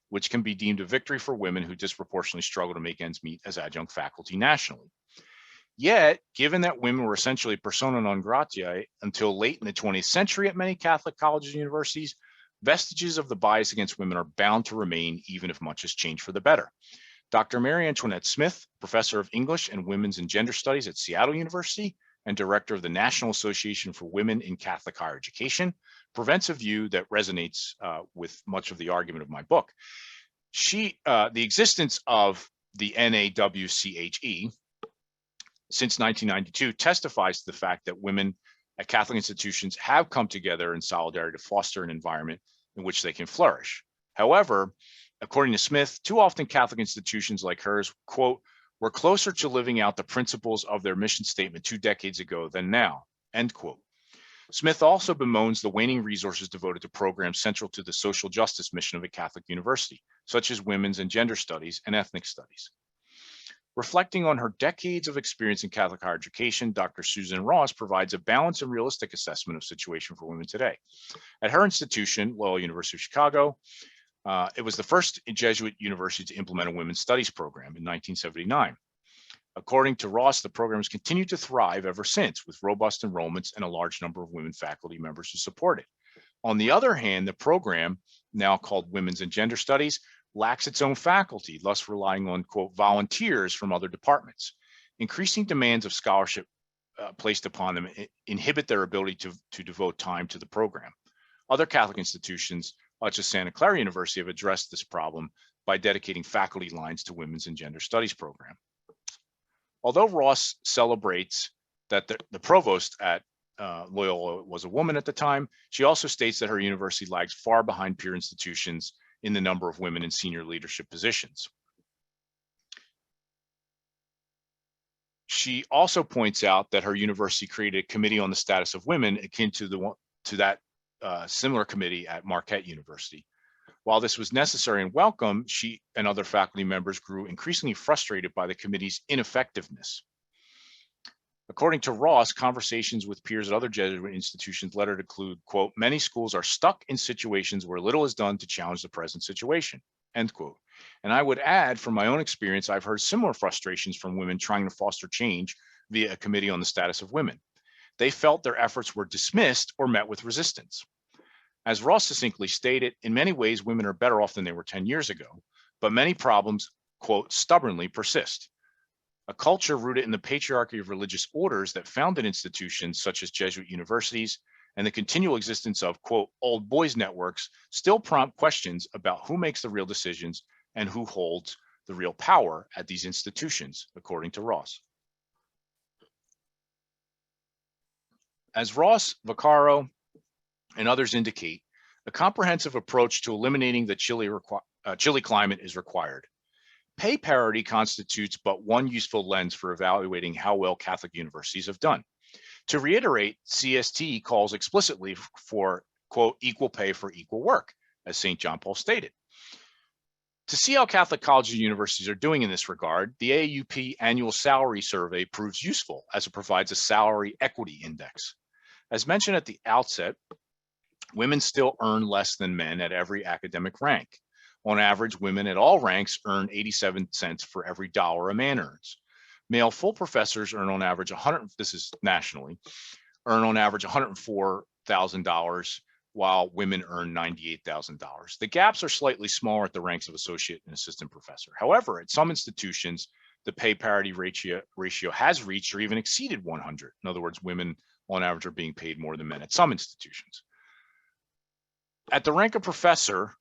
which can be deemed a victory for women who disproportionately struggle to make ends meet as adjunct faculty nationally. Yet, given that women were essentially persona non grata until late in the 20th century at many Catholic colleges and universities, vestiges of the bias against women are bound to remain even if much has changed for the better. Dr. Mary Antoinette Smith, professor of English and Women's and Gender Studies at Seattle University and director of the National Association for Women in Catholic Higher Education, presents a view that resonates with much of the argument of my book. The existence of the NAWCHE since 1992 testifies to the fact that women at Catholic institutions have come together in solidarity to foster an environment in which they can flourish. However, according to Smith, too often Catholic institutions like hers, quote, were closer to living out the principles of their mission statement 2 decades ago than now, end quote. Smith also bemoans the waning resources devoted to programs central to the social justice mission of a Catholic university, such as women's and gender studies and ethnic studies. Reflecting on her decades of experience in Catholic higher education, Dr. Susan Ross provides a balanced and realistic assessment of the situation for women today. At her institution, Loyola University of Chicago, it was the first Jesuit university to implement a women's studies program in 1979. According to Ross, the program has continued to thrive ever since, with robust enrollments and a large number of women faculty members who support it. On the other hand, the program, now called Women's and Gender Studies, lacks its own faculty, thus relying on, quote, volunteers from other departments. Increasing demands of scholarship placed upon them inhibit their ability to devote time to the program. Other Catholic institutions, such as Santa Clara University, have addressed this problem by dedicating faculty lines to Women's and Gender Studies program. Although Ross celebrates that the provost at Loyola was a woman at the time, she also states that her university lags far behind peer institutions in the number of women in senior leadership positions. She also points out that her university created a committee on the status of women akin to that similar committee at Marquette University. While this was necessary and welcome, she and other faculty members grew increasingly frustrated by the committee's ineffectiveness. According to Ross, conversations with peers at other Jesuit institutions led her to conclude, quote, many schools are stuck in situations where little is done to challenge the present situation, end quote. And I would add, from my own experience, I've heard similar frustrations from women trying to foster change via a committee on the status of women. They felt their efforts were dismissed or met with resistance. As Ross succinctly stated, in many ways, women are better off than they were 10 years ago, but many problems, quote, stubbornly persist. A culture rooted in the patriarchy of religious orders that founded institutions such as Jesuit universities and the continual existence of, quote, old boys networks still prompt questions about who makes the real decisions and who holds the real power at these institutions, according to Ross. As Ross, Vaccaro, and others indicate, a comprehensive approach to eliminating the chilly climate is required. Pay parity constitutes but one useful lens for evaluating how well Catholic universities have done. To reiterate, CST calls explicitly for, quote, equal pay for equal work, as St. John Paul stated. To see how Catholic colleges and universities are doing in this regard, the AAUP annual salary survey proves useful as it provides a salary equity index. As mentioned at the outset, women still earn less than men at every academic rank. On average, women at all ranks earn 87 cents for every dollar a man earns. Male full professors earn on average this is nationally, earn on average $104,000, while women earn $98,000. The gaps are slightly smaller at the ranks of associate and assistant professor. However, at some institutions, the pay parity ratio has reached or even exceeded 100. In other words, women on average are being paid more than men at some institutions. At the rank of professor,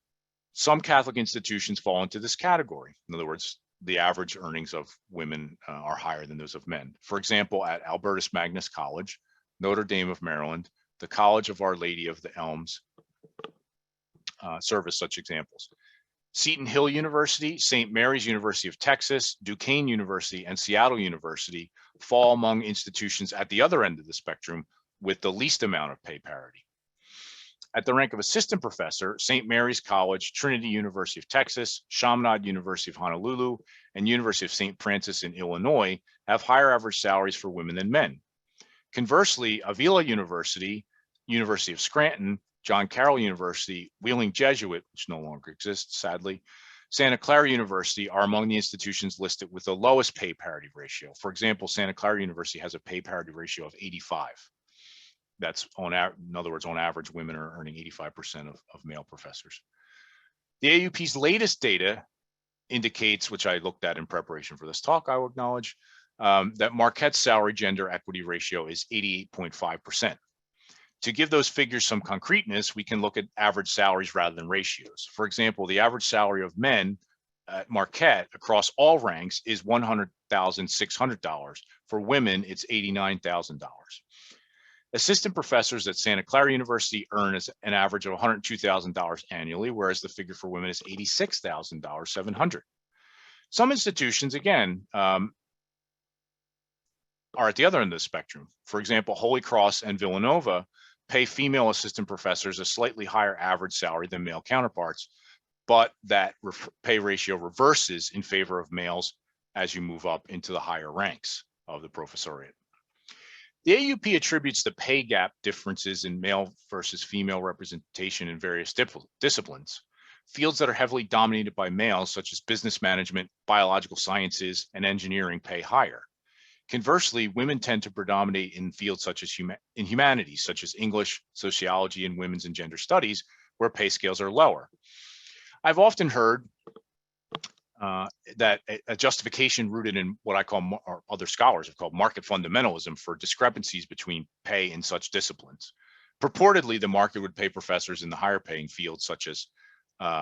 some Catholic institutions fall into this category. In other words, the average earnings of women are higher than those of men. For example, at Albertus Magnus College, Notre Dame of Maryland, the College of Our Lady of the Elms serve as such examples. Seton Hill University, St. Mary's University of Texas, Duquesne University, and Seattle University fall among institutions at the other end of the spectrum with the least amount of pay parity. At the rank of assistant professor, St. Mary's College, Trinity University of Texas, Chaminade University of Honolulu, and University of St. Francis in Illinois have higher average salaries for women than men. Conversely, Avila University, University of Scranton, John Carroll University, Wheeling Jesuit, which no longer exists, sadly, Santa Clara University are among the institutions listed with the lowest pay parity ratio. For example, Santa Clara University has a pay parity ratio of 85. That's in other words, on average, women are earning 85% of male professors. The AUP's latest data indicates, which I looked at in preparation for this talk, I will acknowledge, that Marquette's salary gender equity ratio is 88.5%. To give those figures some concreteness, we can look at average salaries rather than ratios. For example, the average salary of men at Marquette across all ranks is $100,600. For women, it's $89,000. Assistant professors at Santa Clara University earn an average of $102,000 annually, whereas the figure for women is $86,700. Some institutions, again, are at the other end of the spectrum. For example, Holy Cross and Villanova pay female assistant professors a slightly higher average salary than male counterparts, but that pay ratio reverses in favor of males as you move up into the higher ranks of the professoriate. The AUP attributes the pay gap differences in male versus female representation in various disciplines. Fields that are heavily dominated by males, such as business management, biological sciences, and engineering, pay higher. Conversely, women tend to predominate in fields such as humanities, such as English, sociology, and women's and gender studies, where pay scales are lower. I've often heard that a justification rooted in what I call, or other scholars have called, market fundamentalism for discrepancies between pay in such disciplines. Purportedly, the market would pay professors in the higher paying fields such as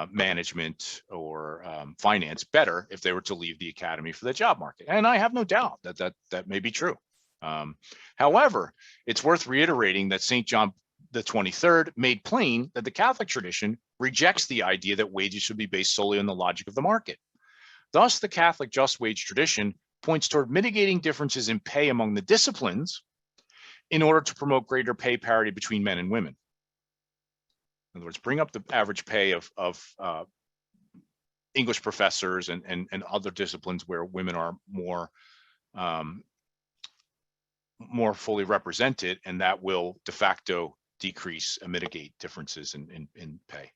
management or finance better if they were to leave the academy for the job market. And I have no doubt that may be true. However, it's worth reiterating that St. John the 23rd made plain that the Catholic tradition rejects the idea that wages should be based solely on the logic of the market. Thus, the Catholic just wage tradition points toward mitigating differences in pay among the disciplines in order to promote greater pay parity between men and women. In other words, bring up the average pay of English professors and other disciplines where women are more more fully represented, and that will de facto decrease and mitigate differences in pay.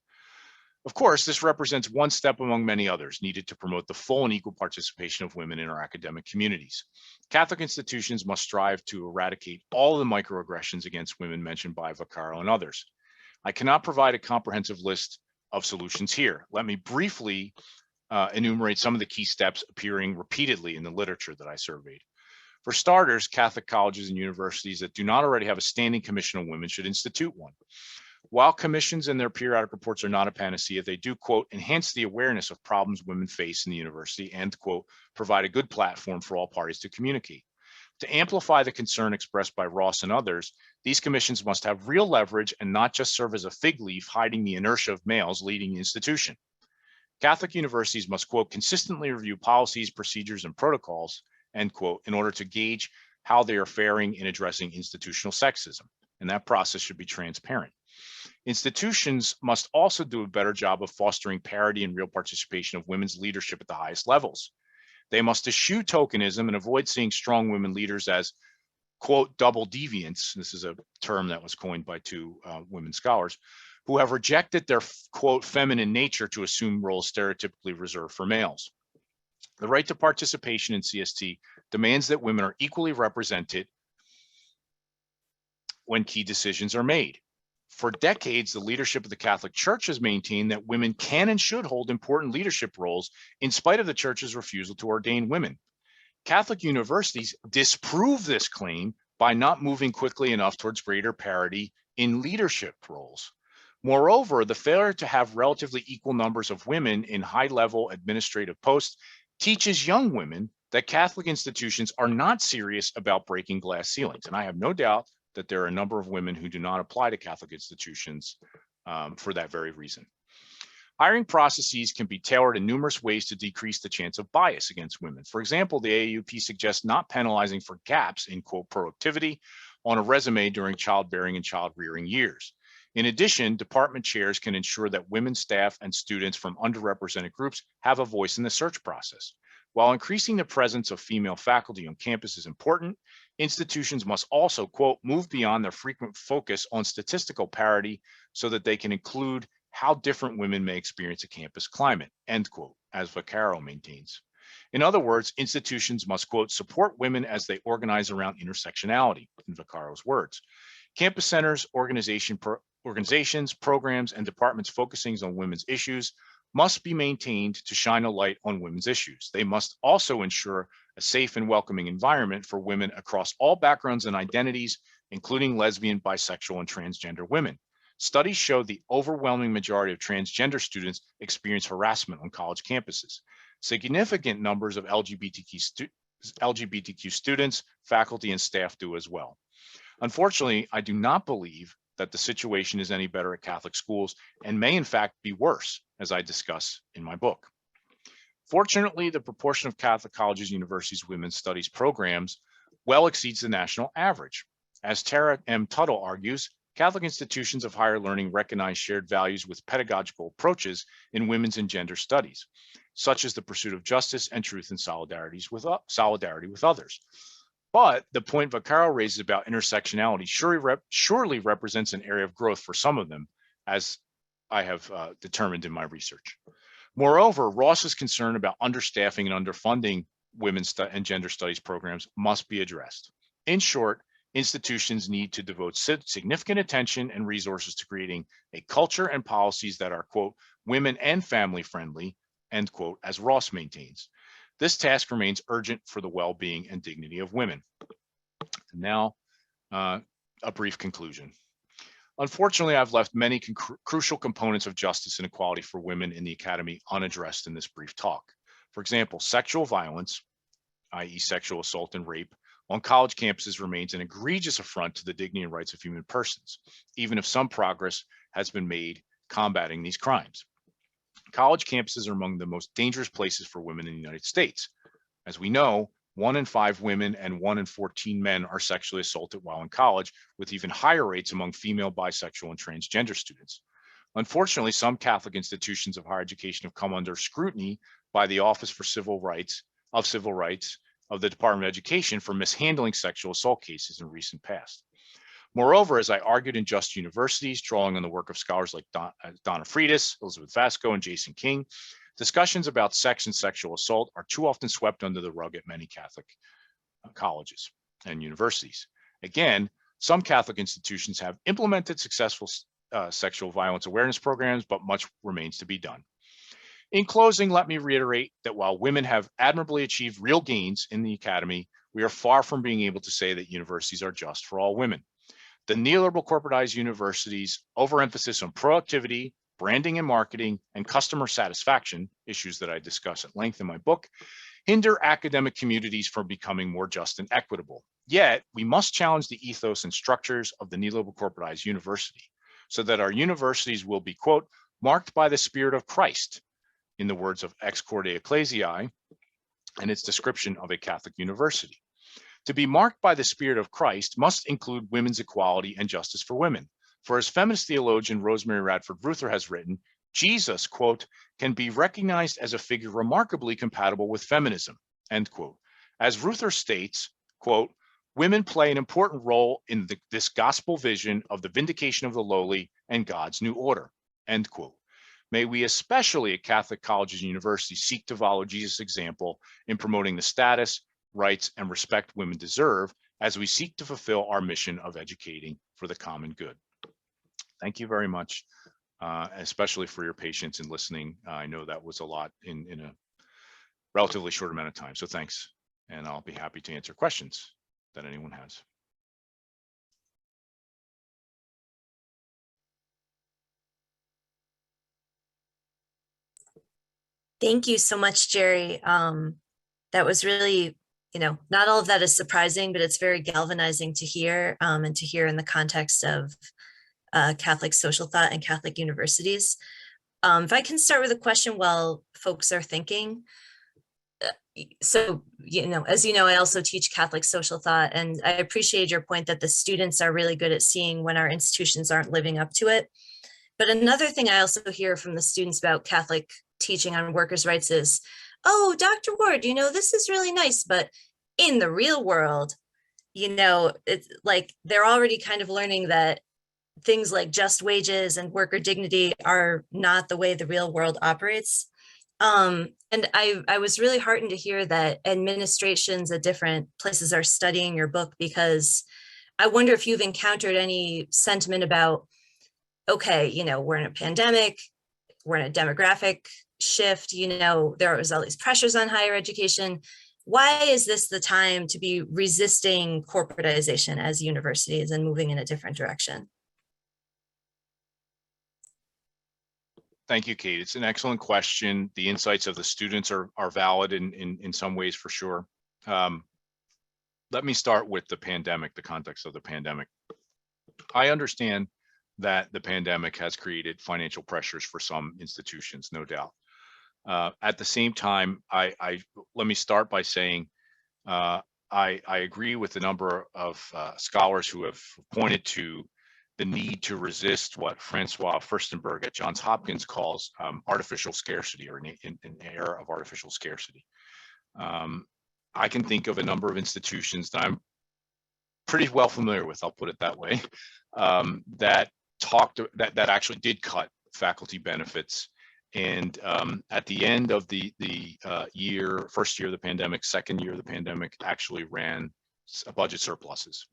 Of course, this represents one step among many others needed to promote the full and equal participation of women in our academic communities. Catholic institutions must strive to eradicate all the microaggressions against women mentioned by Vaccaro and others. I cannot provide a comprehensive list of solutions here. Let me briefly enumerate some of the key steps appearing repeatedly in the literature that I surveyed. For starters, Catholic colleges and universities that do not already have a standing commission on women should institute one. While commissions and their periodic reports are not a panacea, they do, quote, enhance the awareness of problems women face in the university and, quote, provide a good platform for all parties to communicate. To amplify the concern expressed by Ross and others, these commissions must have real leverage and not just serve as a fig leaf hiding the inertia of males leading the institution. Catholic universities must, quote, consistently review policies, procedures, and protocols, end quote, in order to gauge how they are faring in addressing institutional sexism. And that process should be transparent. Institutions must also do a better job of fostering parity and real participation of women's leadership at the highest levels. They must eschew tokenism and avoid seeing strong women leaders as, quote, double deviants. This is a term that was coined by two women scholars who have rejected their, quote, feminine nature to assume roles stereotypically reserved for males. The right to participation in CST demands that women are equally represented when key decisions are made. For decades, the leadership of the Catholic Church has maintained that women can and should hold important leadership roles in spite of the Church's refusal to ordain women. Catholic universities disprove this claim by not moving quickly enough towards greater parity in leadership roles. Moreover, the failure to have relatively equal numbers of women in high-level administrative posts teaches young women that Catholic institutions are not serious about breaking glass ceilings. And I have no doubt that there are a number of women who do not apply to Catholic institutions for that very reason. Hiring processes can be tailored in numerous ways to decrease the chance of bias against women. For example, the AAUP suggests not penalizing for gaps in, quote, productivity on a resume during childbearing and child rearing years. In addition, department chairs can ensure that women staff and students from underrepresented groups have a voice in the search process. While increasing the presence of female faculty on campus is important, institutions must also, quote, move beyond their frequent focus on statistical parity so that they can include how different women may experience a campus climate, end quote, as Vaccaro maintains. In other words, institutions must, quote, support women as they organize around intersectionality, in Vaccaro's words. Campus centers, organizations, programs, and departments focusing on women's issues must be maintained to shine a light on women's issues. They must also ensure a safe and welcoming environment for women across all backgrounds and identities, including lesbian, bisexual, and transgender women. Studies show the overwhelming majority of transgender students experience harassment on college campuses. Significant numbers of LGBTQ students, faculty, and staff do as well. Unfortunately, I do not believe that the situation is any better at Catholic schools and may in fact be worse, as I discuss in my book. Fortunately, the proportion of Catholic colleges and universities women's studies programs well exceeds the national average. As Tara M. Tuttle argues, Catholic institutions of higher learning recognize shared values with pedagogical approaches in women's and gender studies, such as the pursuit of justice and truth and solidarity with others. But the point Vaccaro raises about intersectionality surely represents an area of growth for some of them, as I have determined in my research. Moreover, Ross's concern about understaffing and underfunding women's and gender studies programs must be addressed. In short, institutions need to devote significant attention and resources to creating a culture and policies that are, quote, women and family friendly, end quote, as Ross maintains. This task remains urgent for the well-being and dignity of women. And now, a brief conclusion. Unfortunately, I've left many crucial components of justice and equality for women in the academy unaddressed in this brief talk. For example, sexual violence, i.e. sexual assault and rape, on college campuses remains an egregious affront to the dignity and rights of human persons, even if some progress has been made combating these crimes. College campuses are among the most dangerous places for women in the United States. As we know, 1 in 5 women and 1 in 14 men are sexually assaulted while in college, with even higher rates among female, bisexual, and transgender students. Unfortunately, some Catholic institutions of higher education have come under scrutiny by the Office for Civil Rights, of the Department of Education for mishandling sexual assault cases in recent past. Moreover, as I argued in Just Universities, drawing on the work of scholars like Donna Freitas, Elizabeth Vasco, and Jason King, discussions about sex and sexual assault are too often swept under the rug at many Catholic colleges and universities. Again, some Catholic institutions have implemented successful sexual violence awareness programs, but much remains to be done. In closing, let me reiterate that while women have admirably achieved real gains in the academy, we are far from being able to say that universities are just for all women. The neoliberal corporatized universities' overemphasis on productivity, branding and marketing, and customer satisfaction, issues that I discuss at length in my book, hinder academic communities from becoming more just and equitable. Yet, we must challenge the ethos and structures of the neoliberal corporatized university so that our universities will be, quote, marked by the spirit of Christ, in the words of Ex Corde Ecclesiae and its description of a Catholic university. To be marked by the spirit of Christ must include women's equality and justice for women. For as feminist theologian Rosemary Radford Ruether has written, Jesus, quote, can be recognized as a figure remarkably compatible with feminism, end quote. As Ruether states, quote, women play an important role in this gospel vision of the vindication of the lowly and God's new order, end quote. May we, especially at Catholic colleges and universities, seek to follow Jesus' example in promoting the status, rights, and respect women deserve as we seek to fulfill our mission of educating for the common good. Thank you very much, especially for your patience in listening. I know that was a lot in a relatively short amount of time, so thanks. And I'll be happy to answer questions that anyone has. Thank you so much, Jerry. That was really, not all of that is surprising, but it's very galvanizing to hear, and to hear in the context of Catholic social thought and Catholic universities. If I can start with a question while folks are thinking. So, as you know, I also teach Catholic social thought, and I appreciate your point that the students are really good at seeing when our institutions aren't living up to it. But another thing I also hear from the students about Catholic teaching on workers' rights is, oh, Dr. Ward, this is really nice, but in the real world, it's like they're already kind of learning that things like just wages and worker dignity are not the way the real world operates. And I was really heartened to hear that administrations at different places are studying your book, because I wonder if you've encountered any sentiment about, okay, we're in a pandemic, we're in a demographic shift, there was all these pressures on higher education. Why is this the time to be resisting corporatization as universities and moving in a different direction? Thank you, Kate. It's an excellent question. The insights of the students are valid in some ways, for sure. Let me start with the pandemic, the context of the pandemic. I understand that the pandemic has created financial pressures for some institutions, no doubt. At the same time, let me start by saying I agree with a number of scholars who have pointed to the need to resist what Francois Furstenberg at Johns Hopkins calls artificial scarcity, or an era of artificial scarcity. I can think of a number of institutions that I'm pretty well familiar with, I'll put it that way, that actually did cut faculty benefits. And at the end of the first year of the pandemic, second year of the pandemic, actually ran budget surpluses.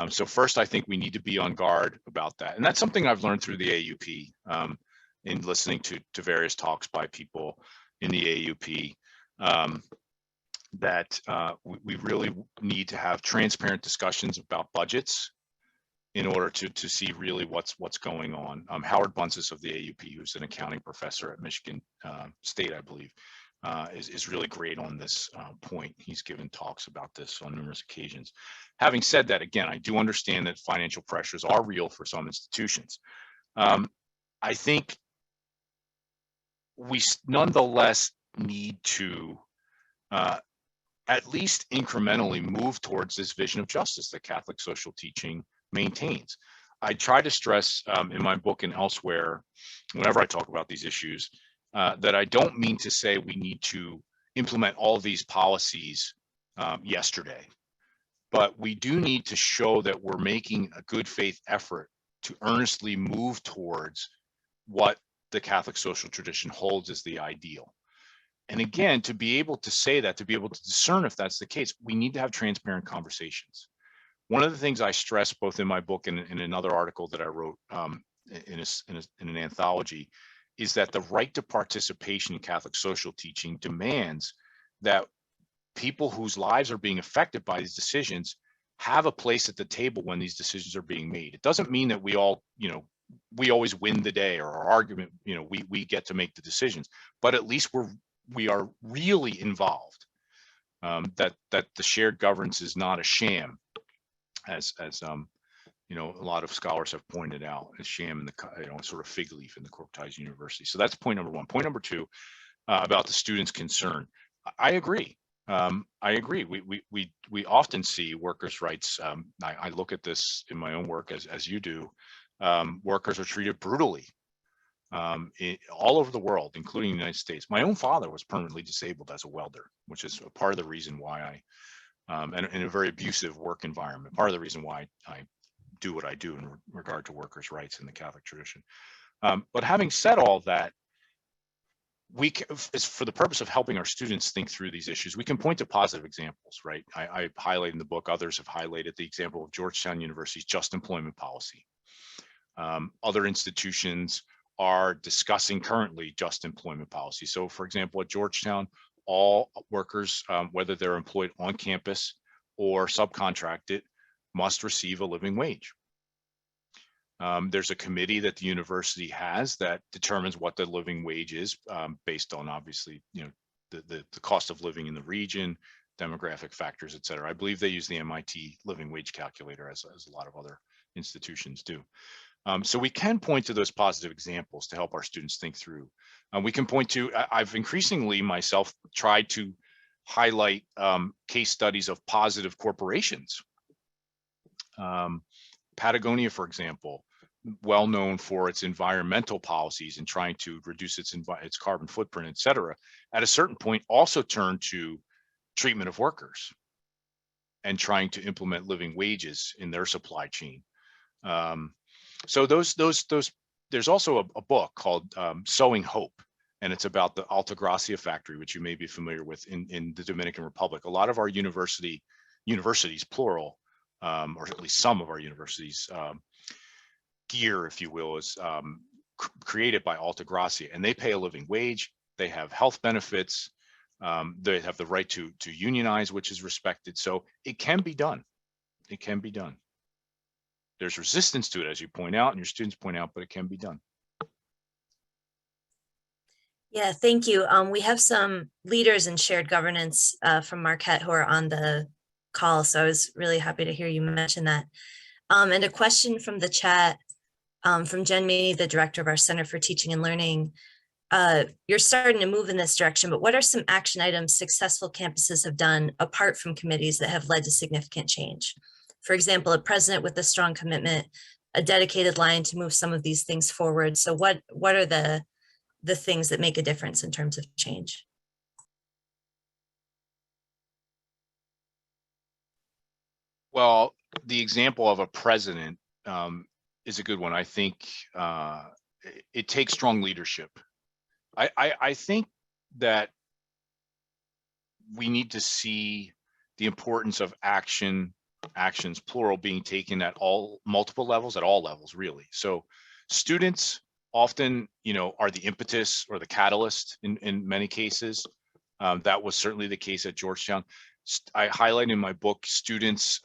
So first, I think we need to be on guard about that. And that's something I've learned through the AUP, in listening to various talks by people in the AUP, that we really need to have transparent discussions about budgets in order to see really what's going on. Howard Bunces of the AUP, who's an accounting professor at Michigan State, I believe, is really great on this point. He's given talks about this on numerous occasions. Having said that, again, I do understand that financial pressures are real for some institutions. I think we nonetheless need to at least incrementally move towards this vision of justice that Catholic social teaching maintains. I try to stress in my book and elsewhere, whenever I talk about these issues, that I don't mean to say we need to implement all of these policies yesterday. But we do need to show that we're making a good faith effort to earnestly move towards what the Catholic social tradition holds as the ideal. And again, to be able to say that, to be able to discern if that's the case, we need to have transparent conversations. One of the things I stress both in my book and in another article that I wrote in an anthology is that the right to participation in Catholic social teaching demands that people whose lives are being affected by these decisions have a place at the table when these decisions are being made. It doesn't mean that we all, we always win the day, or our argument, we get to make the decisions, but at least we are really involved. That the shared governance is not a sham, as a lot of scholars have pointed out, a sham in the sort of fig leaf in the corporatized university. So that's point number one. Point number two, about the students' concern. I agree. We often see workers' rights. I look at this in my own work as you do. Workers are treated brutally all over the world, including the United States. My own father was permanently disabled as a welder, which is a part of the reason why and in a very abusive work environment, part of the reason why I do what I do in regard to workers' rights in the Catholic tradition. But having said all that, for the purpose of helping our students think through these issues, we can point to positive examples, right? I highlight in the book, others have highlighted the example of Georgetown University's just employment policy. Other institutions are discussing currently just employment policy. So for example, at Georgetown, all workers, whether they're employed on campus or subcontracted, must receive a living wage. There's a committee that the university has that determines what the living wage is, based on obviously, the cost of living in the region, demographic factors, et cetera. I believe they use the MIT living wage calculator as a lot of other institutions do. So we can point to those positive examples to help our students think through. We can point to, I've increasingly myself tried to highlight case studies of positive corporations. Patagonia, for example, well known for its environmental policies and trying to reduce its carbon footprint, et cetera, at a certain point also turned to treatment of workers and trying to implement living wages in their supply chain. So there's also a book called Sowing Hope, and it's about the Altagracia factory, which you may be familiar with in the Dominican Republic. A lot of our universities, plural, or at least some of our universities, gear, if you will, is created by Altagracia, and they pay a living wage. They have health benefits. They have the right to unionize, which is respected. So it can be done. It can be done. There's resistance to it, as you point out, and your students point out, but it can be done. Yeah, thank you. We have some leaders in shared governance from Marquette who are on the call, so I was really happy to hear you mention that. And a question from the chat from Jen Meany, the director of our Center for Teaching and Learning. You're starting to move in this direction, but what are some action items successful campuses have done apart from committees that have led to significant change? For example, a president with a strong commitment, a dedicated line to move some of these things forward. So what are the things that make a difference in terms of change? Well, the example of a president is a good one. I think it takes strong leadership. I think that we need to see the importance of actions, plural, being taken at multiple levels, at all levels, really. So students often, are the impetus or the catalyst in many cases. That was certainly the case at Georgetown. I highlight in my book students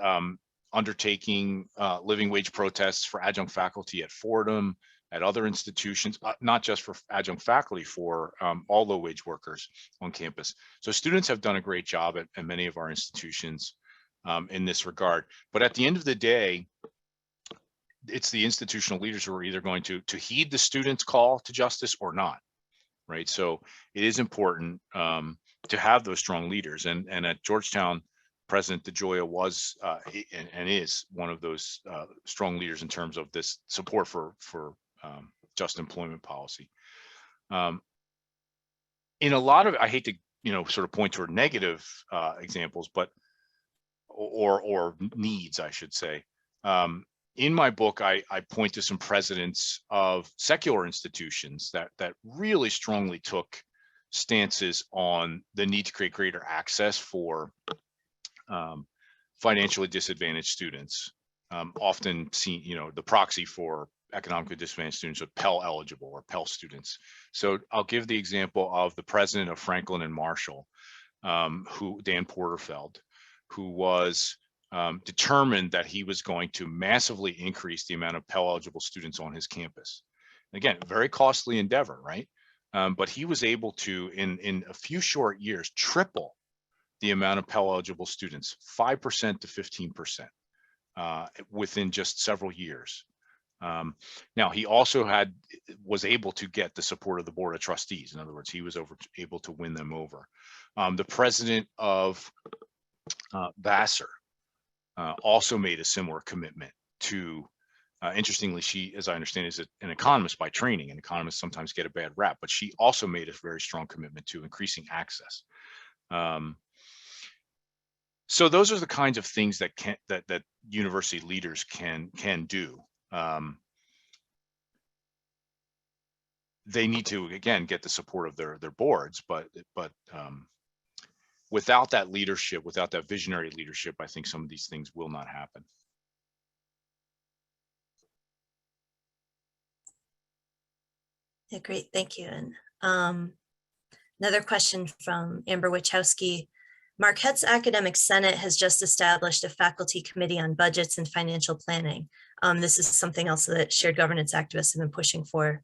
undertaking living wage protests for adjunct faculty at Fordham, at other institutions, not just for adjunct faculty, for all low wage workers on campus. So students have done a great job at many of our institutions in this regard. But at the end of the day, it's the institutional leaders who are either going to heed the students' call to justice or not, right? So it is important to have those strong leaders. And at Georgetown, President DeGioia was and is one of those strong leaders in terms of this support for just employment policy. In a lot of, I hate to sort of point toward negative examples, but or needs, I should say. In my book, I point to some precedents of secular institutions that really strongly took stances on the need to create greater access for financially disadvantaged students. Often seen, the proxy for economically disadvantaged students are Pell eligible or Pell students. So I'll give the example of the president of Franklin and Marshall, Dan Porterfeld, who was determined that he was going to massively increase the amount of Pell eligible students on his campus. Again, very costly endeavor, right? But he was able to, in a few short years, triple the amount of Pell eligible students, 5% to 15%, within just several years. Now, he also was able to get the support of the Board of Trustees. In other words, he was able to win them over. The president of Vassar also made a similar commitment to, interestingly, she, as I understand, is an economist by training, and economists sometimes get a bad rap, but she also made a very strong commitment to increasing access. So those are the kinds of things that that university leaders can do. They need to, again, get the support of their boards, but without that leadership, without that visionary leadership, I think some of these things will not happen. Yeah, great, thank you. And another question from Amber Wachowski. Marquette's Academic Senate has just established a faculty committee on budgets and financial planning. This is something else that shared governance activists have been pushing for.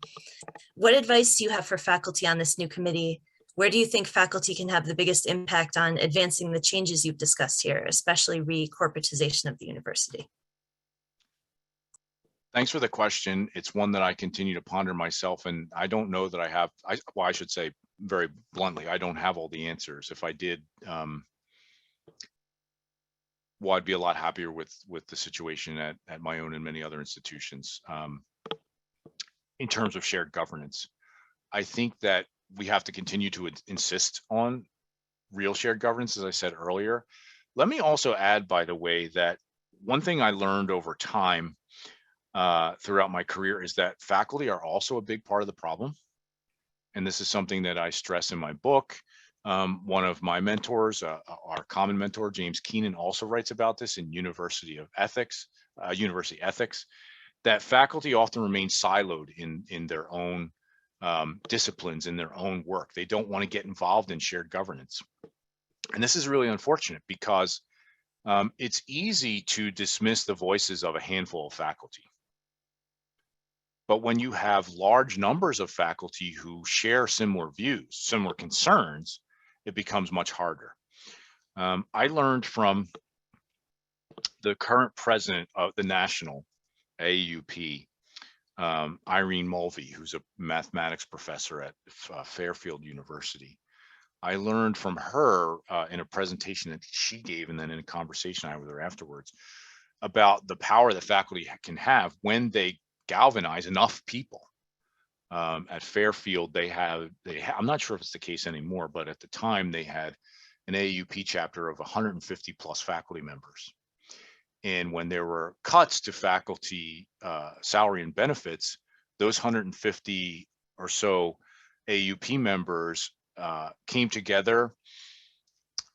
What advice do you have for faculty on this new committee? Where do you think faculty can have the biggest impact on advancing the changes you've discussed here, especially re-corporatization of the university? Thanks for the question. It's one that I continue to ponder myself, and I don't know that I have, well, I should say very bluntly, I don't have all the answers. If I did, well, I'd be a lot happier with the situation at my own and many other institutions. In terms of shared governance, I think that we have to continue to insist on real shared governance, as I said earlier. Let me also add, by the way, that one thing I learned over time throughout my career is that faculty are also a big part of the problem. And this is something that I stress in my book. One of my mentors, our common mentor, James Keenan, also writes about this in University Ethics, that faculty often remain siloed in their own disciplines, in their own work. They don't want to get involved in shared governance. And this is really unfortunate because it's easy to dismiss the voices of a handful of faculty. But when you have large numbers of faculty who share similar views, similar concerns, it becomes much harder. I learned from the current president of the national AUP, Irene Mulvey, who's a mathematics professor at Fairfield University. I learned from her in a presentation that she gave, and then in a conversation I had with her afterwards, about the power that faculty can have when they galvanize enough people. At Fairfield, I'm not sure if it's the case anymore, but at the time they had an AUP chapter of 150 plus faculty members. And when there were cuts to faculty salary and benefits, those 150 or so AUP members came together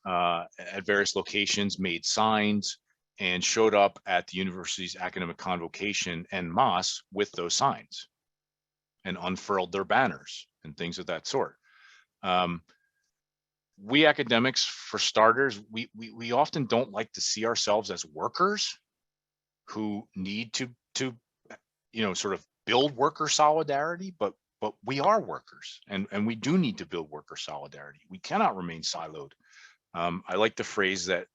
at various locations, made signs, and showed up at the university's academic convocation en masse with those signs and unfurled their banners and things of that sort. We academics, for starters, we often don't like to see ourselves as workers who need to sort of build worker solidarity, but we are workers, and we do need to build worker solidarity. We cannot remain siloed. I like the phrase that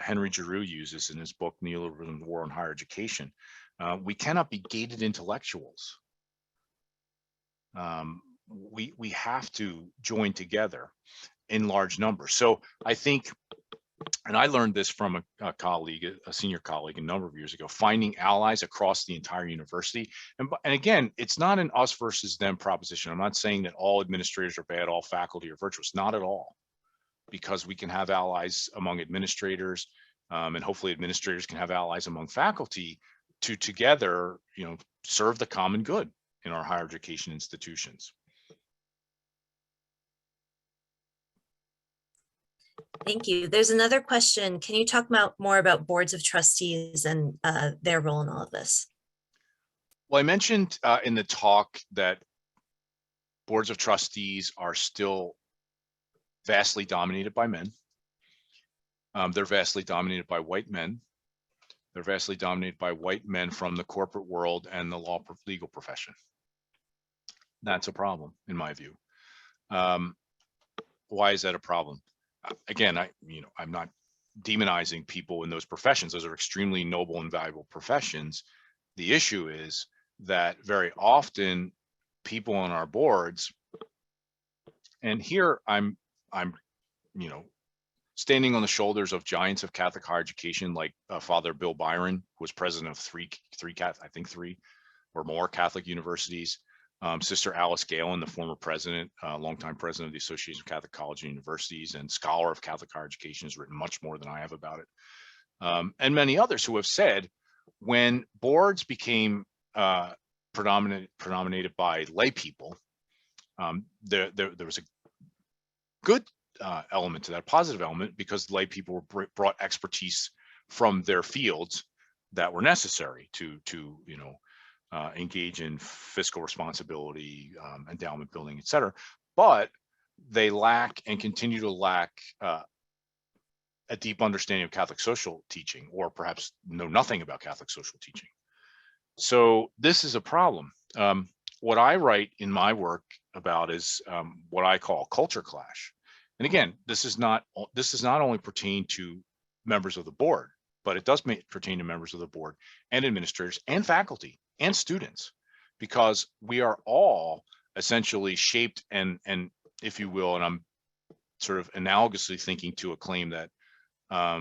Henry Giroux uses in his book, Neoliberalism, the War on Higher Education. We cannot be gated intellectuals. We have to join together in large numbers. So I think, and I learned this from a colleague, a senior colleague a number of years ago, finding allies across the entire university. And again, it's not an us versus them proposition. I'm not saying that all administrators are bad, all faculty are virtuous, not at all. because we can have allies among administrators, and hopefully administrators can have allies among faculty to together, serve the common good in our higher education institutions. Thank you. There's another question. Can you talk more about boards of trustees and their role in all of this? Well, I mentioned in the talk that boards of trustees are still vastly dominated by men. They're vastly dominated by white men. They're vastly dominated by white men from the corporate world and the legal profession. That's a problem, in my view. Why is that a problem? Again, I'm not demonizing people in those professions. Those are extremely noble and valuable professions. The issue is that very often people on our boards, and here I'm standing on the shoulders of giants of Catholic higher education, like Father Bill Byron, who was president of three or more Catholic universities. Sister Alice Galen, the former president, longtime president of the Association of Catholic Colleges and Universities and scholar of Catholic higher education, has written much more than I have about it. And many others who have said, when boards became predominated by lay people, there was a good element to that, positive element, because lay people brought expertise from their fields that were necessary to engage in fiscal responsibility, endowment building, et cetera. But they lack and continue to lack a deep understanding of Catholic social teaching, or perhaps know nothing about Catholic social teaching. So this is a problem. What I write in my work about is what I call culture clash. And again, this does not only pertain to members of the board, but it does pertain to members of the board and administrators and faculty and students, because we are all essentially shaped and if you will, and I'm sort of analogously thinking to a claim that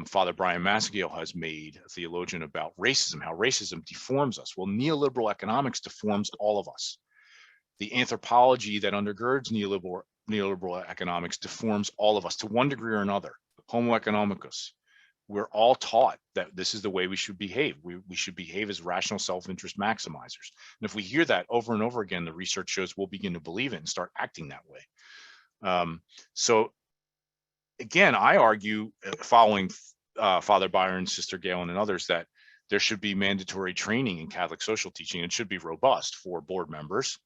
Father Brian Massagiel has made, a theologian, about racism, how racism deforms us. Well, neoliberal economics deforms all of us. The anthropology that undergirds neoliberal economics deforms all of us to one degree or another. Homo economicus. We're all taught that this is the way we should behave. We should behave as rational self-interest maximizers. And if we hear that over and over again, the research shows we'll begin to believe it and start acting that way. So again, I argue, following Father Byron, Sister Galen, and others, that there should be mandatory training in Catholic social teaching. It should be robust for board members,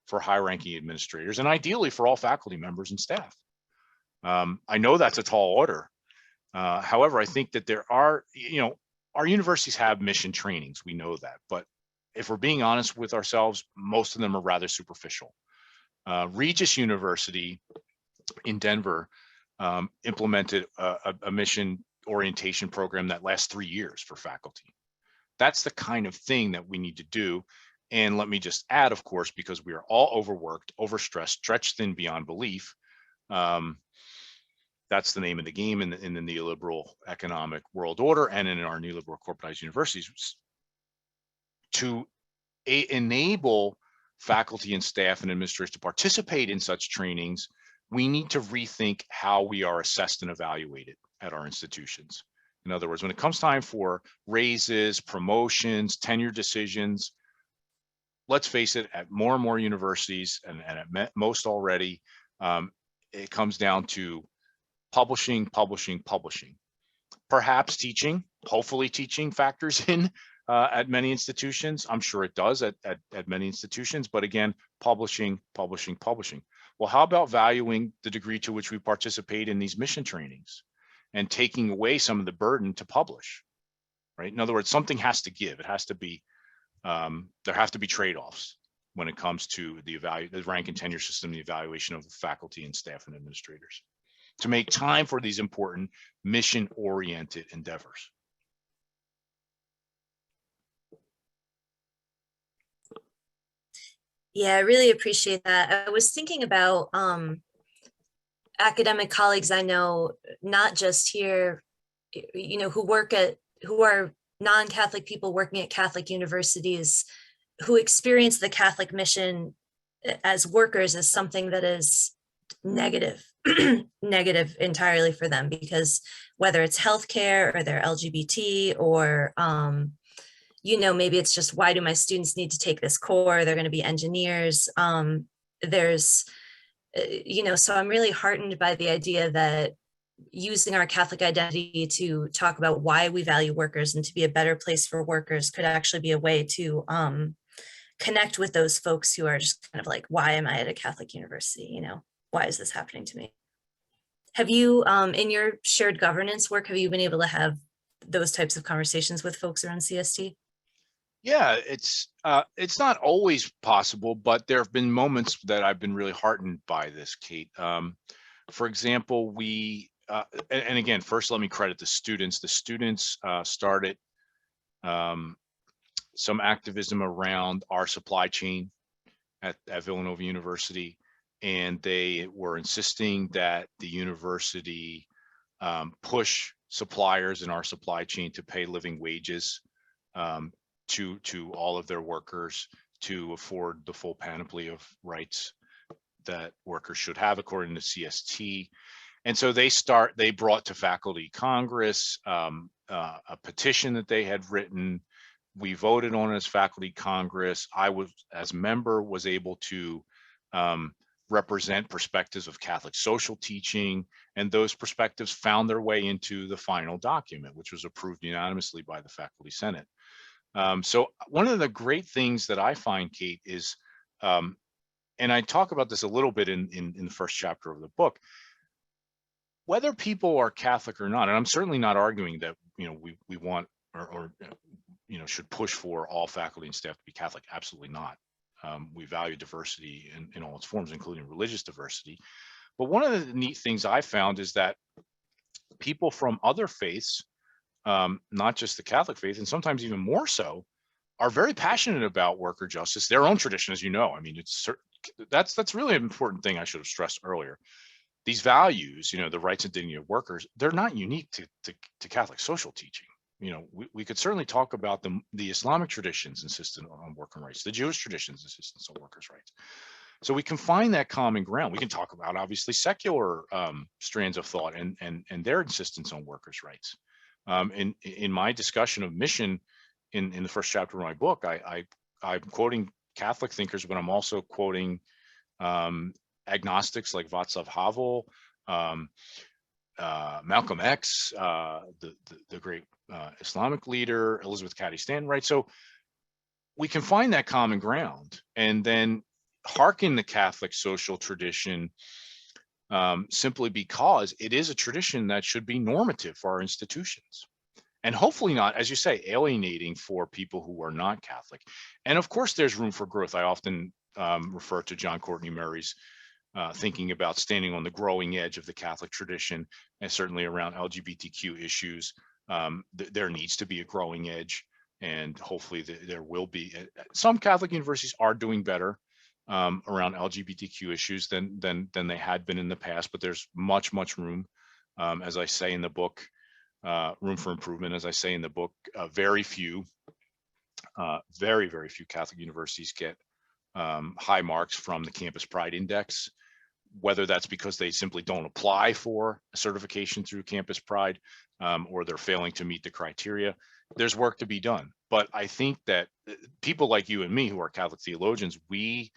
for high-ranking administrators, and ideally for all faculty members and staff. I know that's a tall order. However, I think that there are, our universities have mission trainings. We know that, but if we're being honest with ourselves, most of them are rather superficial. Regis University in Denver implemented a mission orientation program that lasts 3 years for faculty. That's the kind of thing that we need to do. And let me just add, of course, because we are all overworked, overstressed, stretched thin beyond belief. That's the name of the game in the neoliberal economic world order and in our neoliberal corporatized universities. To enable faculty and staff and administrators to participate in such trainings, we need to rethink how we are assessed and evaluated at our institutions. In other words, when it comes time for raises, promotions, tenure decisions, let's face it, at more and more universities, and at most already, it comes down to publishing. Perhaps teaching, hopefully teaching factors in at many institutions. I'm sure it does at many institutions, but again, publishing. Well, how about valuing the degree to which we participate in these mission trainings and taking away some of the burden to publish, right? In other words, something has to give. It has to be, there have to be trade-offs when it comes to the rank and tenure system, the evaluation of faculty and staff and administrators, to make time for these important mission-oriented endeavors. Yeah, I really appreciate that. I was thinking about academic colleagues I know, not just here, who are non-Catholic people working at Catholic universities, who experience the Catholic mission as workers as something that is negative, negative entirely for them, because whether it's healthcare or they're LGBT or, maybe it's just, why do my students need to take this core? They're going to be engineers. There's, so I'm really heartened by the idea that using our Catholic identity to talk about why we value workers and to be a better place for workers could actually be a way to connect with those folks who are just kind of like, why am I at a Catholic university? Why is this happening to me? Have you, in your shared governance work, have you been able to have those types of conversations with folks around CST? Yeah, it's not always possible, but there have been moments that I've been really heartened by this, Kate. For example, and again, first let me credit the students. The students started some activism around our supply chain at Villanova University, and they were insisting that the university push suppliers in our supply chain to pay living wages to all of their workers, to afford the full panoply of rights that workers should have according to CST. And so they brought to Faculty Congress a petition that they had written. We voted on it as Faculty Congress. I was, as member, was able to represent perspectives of Catholic social teaching, and those perspectives found their way into the final document, which was approved unanimously by the Faculty Senate. So one of the great things that I find, Kate, is, and I talk about this a little bit in the first chapter of the book, whether people are Catholic or not, and I'm certainly not arguing that we want or should push for all faculty and staff to be Catholic. Absolutely not. We value diversity in all its forms, including religious diversity. But one of the neat things I found is that people from other faiths, not just the Catholic faith, and sometimes even more so, are very passionate about worker justice, their own tradition, as you know. I mean, that's really an important thing I should have stressed earlier. These values, the rights and dignity of workers, they're not unique to Catholic social teaching. We could certainly talk about the Islamic traditions insistent on worker rights, the Jewish traditions insistence on workers' rights. So we can find that common ground. We can talk about, obviously, secular strands of thought and their insistence on workers' rights. In my discussion of mission in the first chapter of my book, I'm quoting Catholic thinkers, but I'm also quoting agnostics like Václav Havel, Malcolm X, the great Islamic leader, Elizabeth Cady Stanton, right? So we can find that common ground and then hearken the Catholic social tradition simply because it is a tradition that should be normative for our institutions. And hopefully not, as you say, alienating for people who are not Catholic. And of course, there's room for growth. I often refer to John Courtney Murray's thinking about standing on the growing edge of the Catholic tradition, and certainly around LGBTQ issues. There needs to be a growing edge, and hopefully there will be. Some Catholic universities are doing better around LGBTQ issues than they had been in the past, but there's much room, as I say in the book. Room for improvement, as I say in the book. Very few Catholic universities get high marks from the Campus Pride Index, whether that's because they simply don't apply for a certification through Campus Pride, or they're failing to meet the criteria. There's work to be done. But I think that people like you and me, who are Catholic theologians, we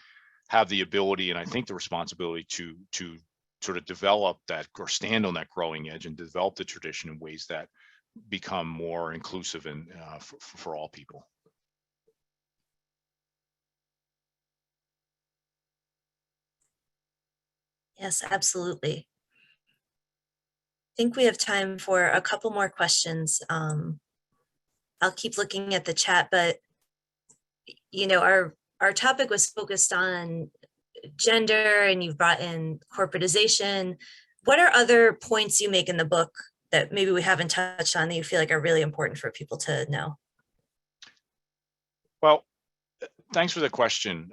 have the ability, and I think the responsibility, to sort of develop that, or stand on that growing edge and develop the tradition in ways that become more inclusive and for all people. Yes, absolutely. I think we have time for a couple more questions. I'll keep looking at the chat, but our topic was focused on gender, and you've brought in corporatization. What are other points you make in the book that maybe we haven't touched on that you feel like are really important for people to know? Well, thanks for the question.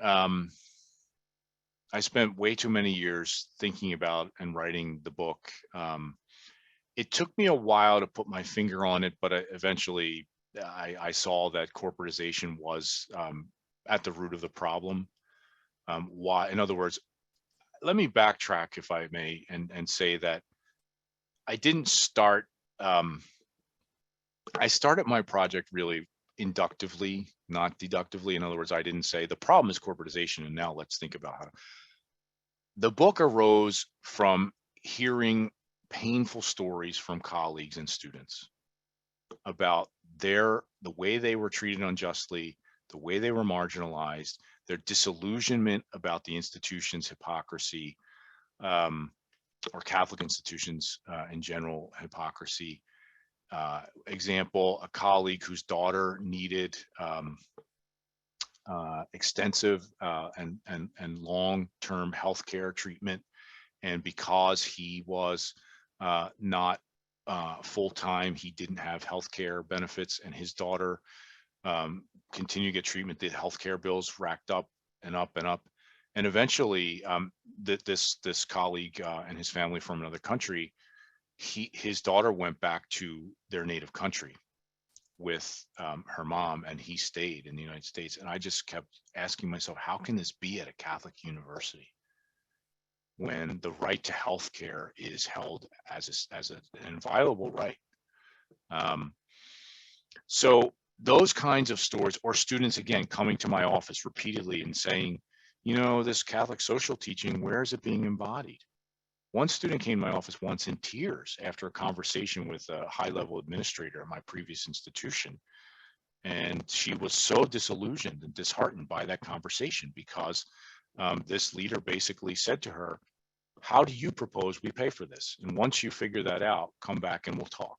I spent way too many years thinking about and writing the book. It took me a while to put my finger on it, but eventually I saw that corporatization was at the root of the problem. Why? In other words, let me backtrack, if I may, and say that I didn't start, I started my project really inductively, not deductively. In other words, I didn't say the problem is corporatization, and now let's think about how the book arose from hearing painful stories from colleagues and students about the way they were treated unjustly, the way they were marginalized, their disillusionment about the institution's hypocrisy, or Catholic institutions in general, hypocrisy. Example, a colleague whose daughter needed extensive and long-term healthcare treatment, and because he was not full-time, he didn't have healthcare benefits, and his daughter continued to get treatment. The healthcare bills racked up and up and up, and eventually, this colleague and his family from another country, his daughter went back to their native country with her mom, and he stayed in the United States. And I just kept asking myself, how can this be at a Catholic university when the right to health care is held as an inviolable right? So those kinds of stories, or students, again, coming to my office repeatedly and saying, you know, this Catholic social teaching, where is it being embodied? One student came to my office once in tears after a conversation with a high-level administrator at my previous institution. And she was so disillusioned and disheartened by that conversation because this leader basically said to her, how do you propose we pay for this? And once you figure that out, come back and we'll talk.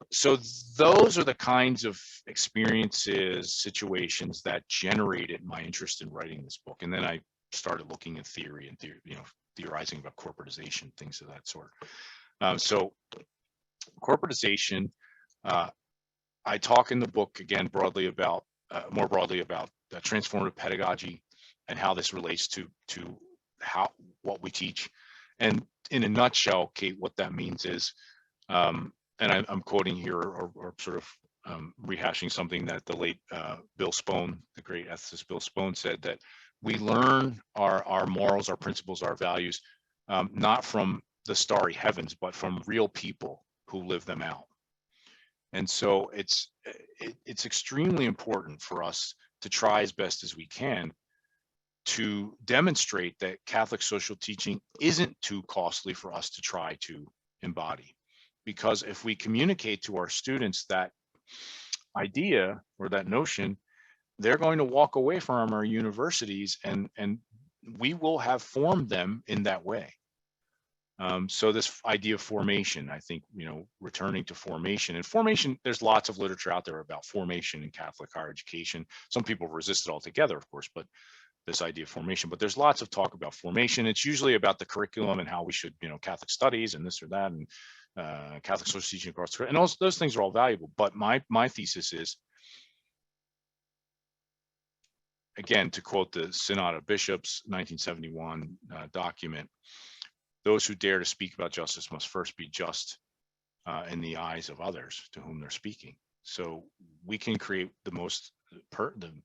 So those are the kinds of experiences, situations that generated my interest in writing this book. And then I started looking at theory and theorizing about corporatization, things of that sort. So corporatization, I talk in the book again broadly about, more broadly about transformative pedagogy and how this relates to what we teach. And in a nutshell, Kate, what that means is, and I'm quoting here or sort of rehashing something that the late Bill Spohn, the great ethicist Bill Spohn, said, that we learn our morals, our principles, our values, not from the starry heavens, but from real people who live them out. And so it's extremely important for us to try as best as we can to demonstrate that Catholic social teaching isn't too costly for us to try to embody. Because if we communicate to our students that idea or that notion, they're going to walk away from our universities and we will have formed them in that way. So this idea of formation, I think, you know, returning to formation. And formation, there's lots of literature out there about formation in Catholic higher education. Some people resist it altogether, of course, but this idea of formation. But there's lots of talk about formation. It's usually about the curriculum and how we should, you know, Catholic studies and this or that, and Catholic social teaching across, and also those things are all valuable. But my thesis is, again, to quote the Synod of Bishops 1971 document, those who dare to speak about justice must first be just in the eyes of others to whom they're speaking. So we can create the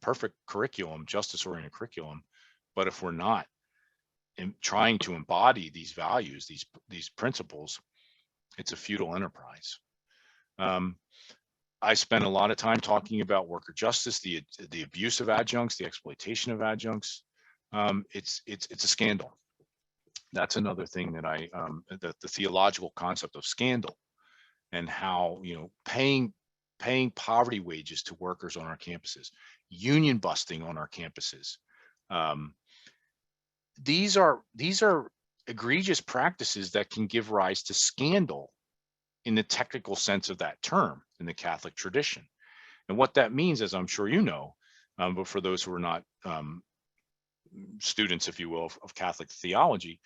perfect curriculum, justice-oriented curriculum, but if we're not trying to embody these values, these principles, it's a futile enterprise. I spent a lot of time talking about worker justice, the abuse of adjuncts, the exploitation of adjuncts. It's a scandal. That's another thing that the theological concept of scandal, and how, you know, paying poverty wages to workers on our campuses, union busting on our campuses. These are egregious practices that can give rise to scandal in the technical sense of that term in the Catholic tradition. And what that means, as I'm sure you know, but for those who are not students, if you will, of Catholic theology,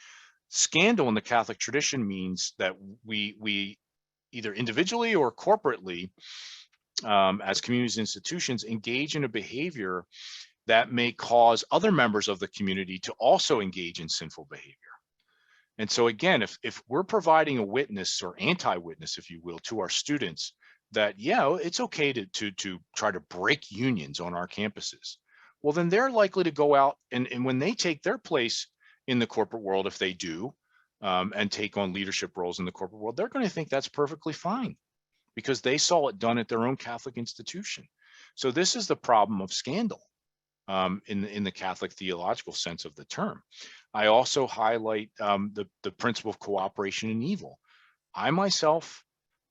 scandal in the Catholic tradition means that we either individually or corporately, as communities and institutions, engage in a behavior that may cause other members of the community to also engage in sinful behavior. And so again, if we're providing a witness or anti-witness, if you will, to our students that, yeah, it's okay to try to break unions on our campuses, well, then they're likely to go out and when they take their place in the corporate world, if they do, and take on leadership roles in the corporate world, they're going to think that's perfectly fine because they saw it done at their own Catholic institution. So this is the problem of scandal in the Catholic theological sense of the term. I also highlight the principle of cooperation in evil. I myself,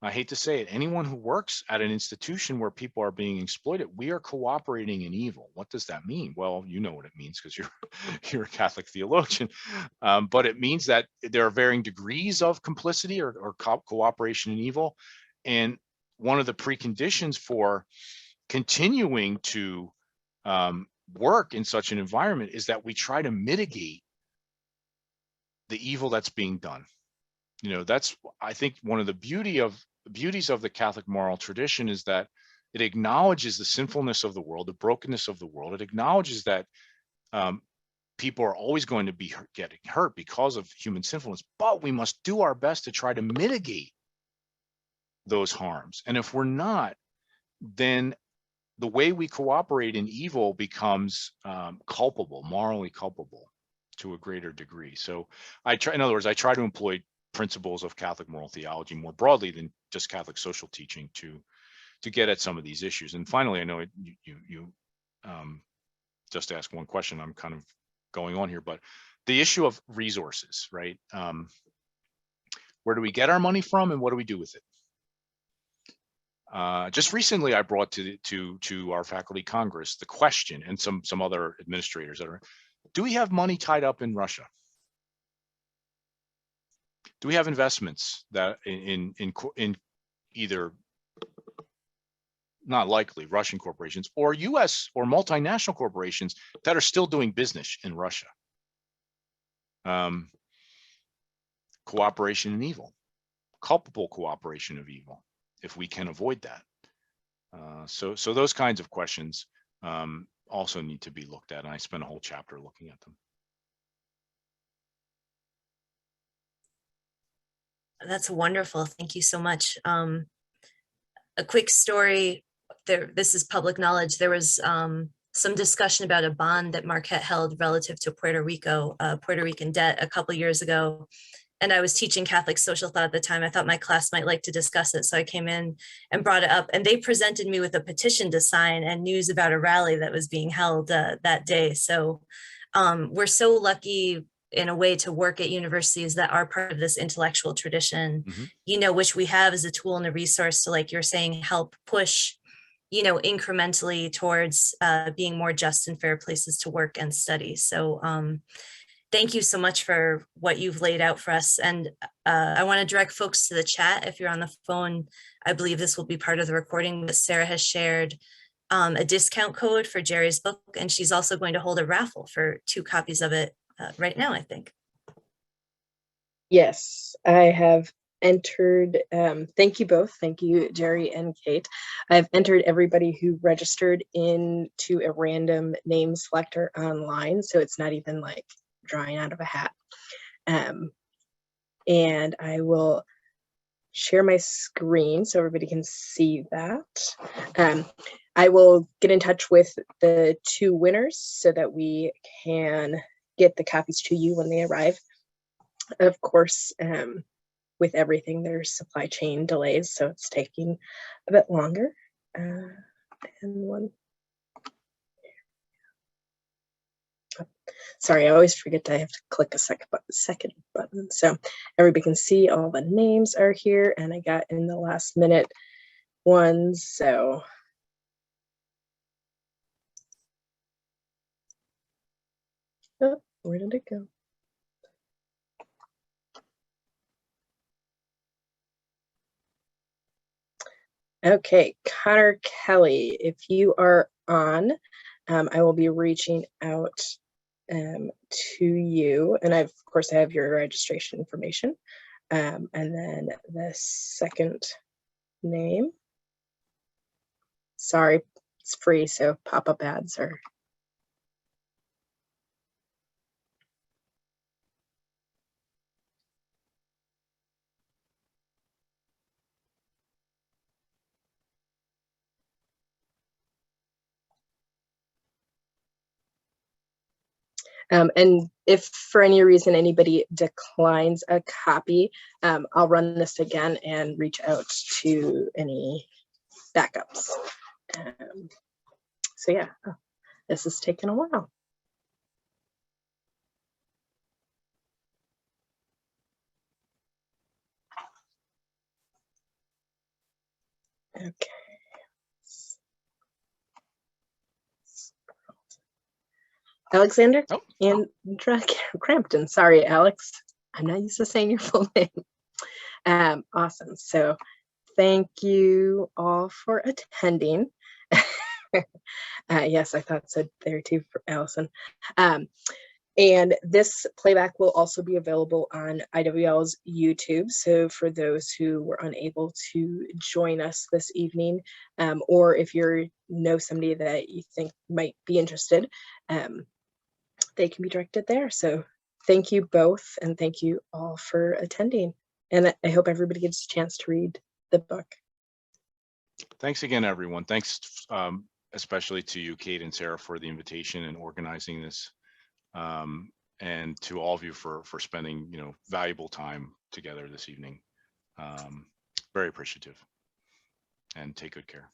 I hate to say it, anyone who works at an institution where people are being exploited, we are cooperating in evil. What does that mean? Well, you know what it means because you're a Catholic theologian, but it means that there are varying degrees of complicity or cooperation in evil. And one of the preconditions for continuing to work in such an environment is that we try to mitigate the evil that's being done. You know, that's, I think, one of the beauties of the Catholic moral tradition is that it acknowledges the sinfulness of the world, the brokenness of the world. It acknowledges that people are always going to be getting hurt because of human sinfulness, but we must do our best to try to mitigate those harms. And if we're not, then the way we cooperate in evil becomes culpable, morally culpable to a greater degree. So I try, in other words, I try to employ principles of Catholic moral theology more broadly than just Catholic social teaching to get at some of these issues. And finally, I know you just asked one question. I'm kind of going on here, but the issue of resources, right? Where do we get our money from, and what do we do with it? Just recently, I brought to our faculty congress the question, and some other administrators that are, do we have money tied up in Russia? Do we have investments that in either, not likely, Russian corporations or U.S. or multinational corporations that are still doing business in Russia? Cooperation in evil, culpable cooperation of evil, if we can avoid that. So those kinds of questions also need to be looked at, and I spent a whole chapter looking at them. That's wonderful. Thank you so much. A quick story. This is public knowledge. There was some discussion about a bond that Marquette held relative to Puerto Rico, Puerto Rican debt a couple years ago. And I was teaching Catholic social thought at the time. I thought my class might like to discuss it. So I came in and brought it up, and they presented me with a petition to sign and news about a rally that was being held that day. So we're so lucky in a way to work at universities that are part of this intellectual tradition, you know, which we have as a tool and a resource to, like you're saying, help push, you know, incrementally towards being more just and fair places to work and study. So thank you so much for what you've laid out for us. And I want to direct folks to the chat. If you're on the phone, I believe this will be part of the recording, but Sarah has shared a discount code for Jerry's book, and she's also going to hold a raffle for 2 copies of it right now, I think. Yes, I have entered, thank you both. Thank you, Jerry and Kate. I've entered everybody who registered into a random name selector online, so it's not even like drawing out of a hat. And I will share my screen so everybody can see that. I will get in touch with the 2 winners so that we can get the copies to you when they arrive. Of course, with everything, there's supply chain delays, so it's taking a bit longer. And one. Oh, sorry, I always forget I have to click a second button. So everybody can see all the names are here, and I got in the last minute ones. So oh, where did it go? Okay, Connor Kelly, if you are on, I will be reaching out to you, and of course I have your registration information, and then the second name. Sorry, it's free, so pop-up ads are. And if for any reason anybody declines a copy, I'll run this again and reach out to any backups. So yeah, this has taken a while. Okay. Alexander and Crampton. Sorry, Alex. I'm not used to saying your full name. Awesome. So thank you all for attending. Yes, I thought so there too for Allison. And this playback will also be available on IWL's YouTube. So for those who were unable to join us this evening, or if you know somebody that you think might be interested, they can be directed there. So thank you both, and thank you all for attending. And I hope everybody gets a chance to read the book. Thanks again, everyone. Thanks especially to you, Kate and Sarah, for the invitation and organizing this. And to all of you for spending valuable time together this evening. Very appreciative, and take good care.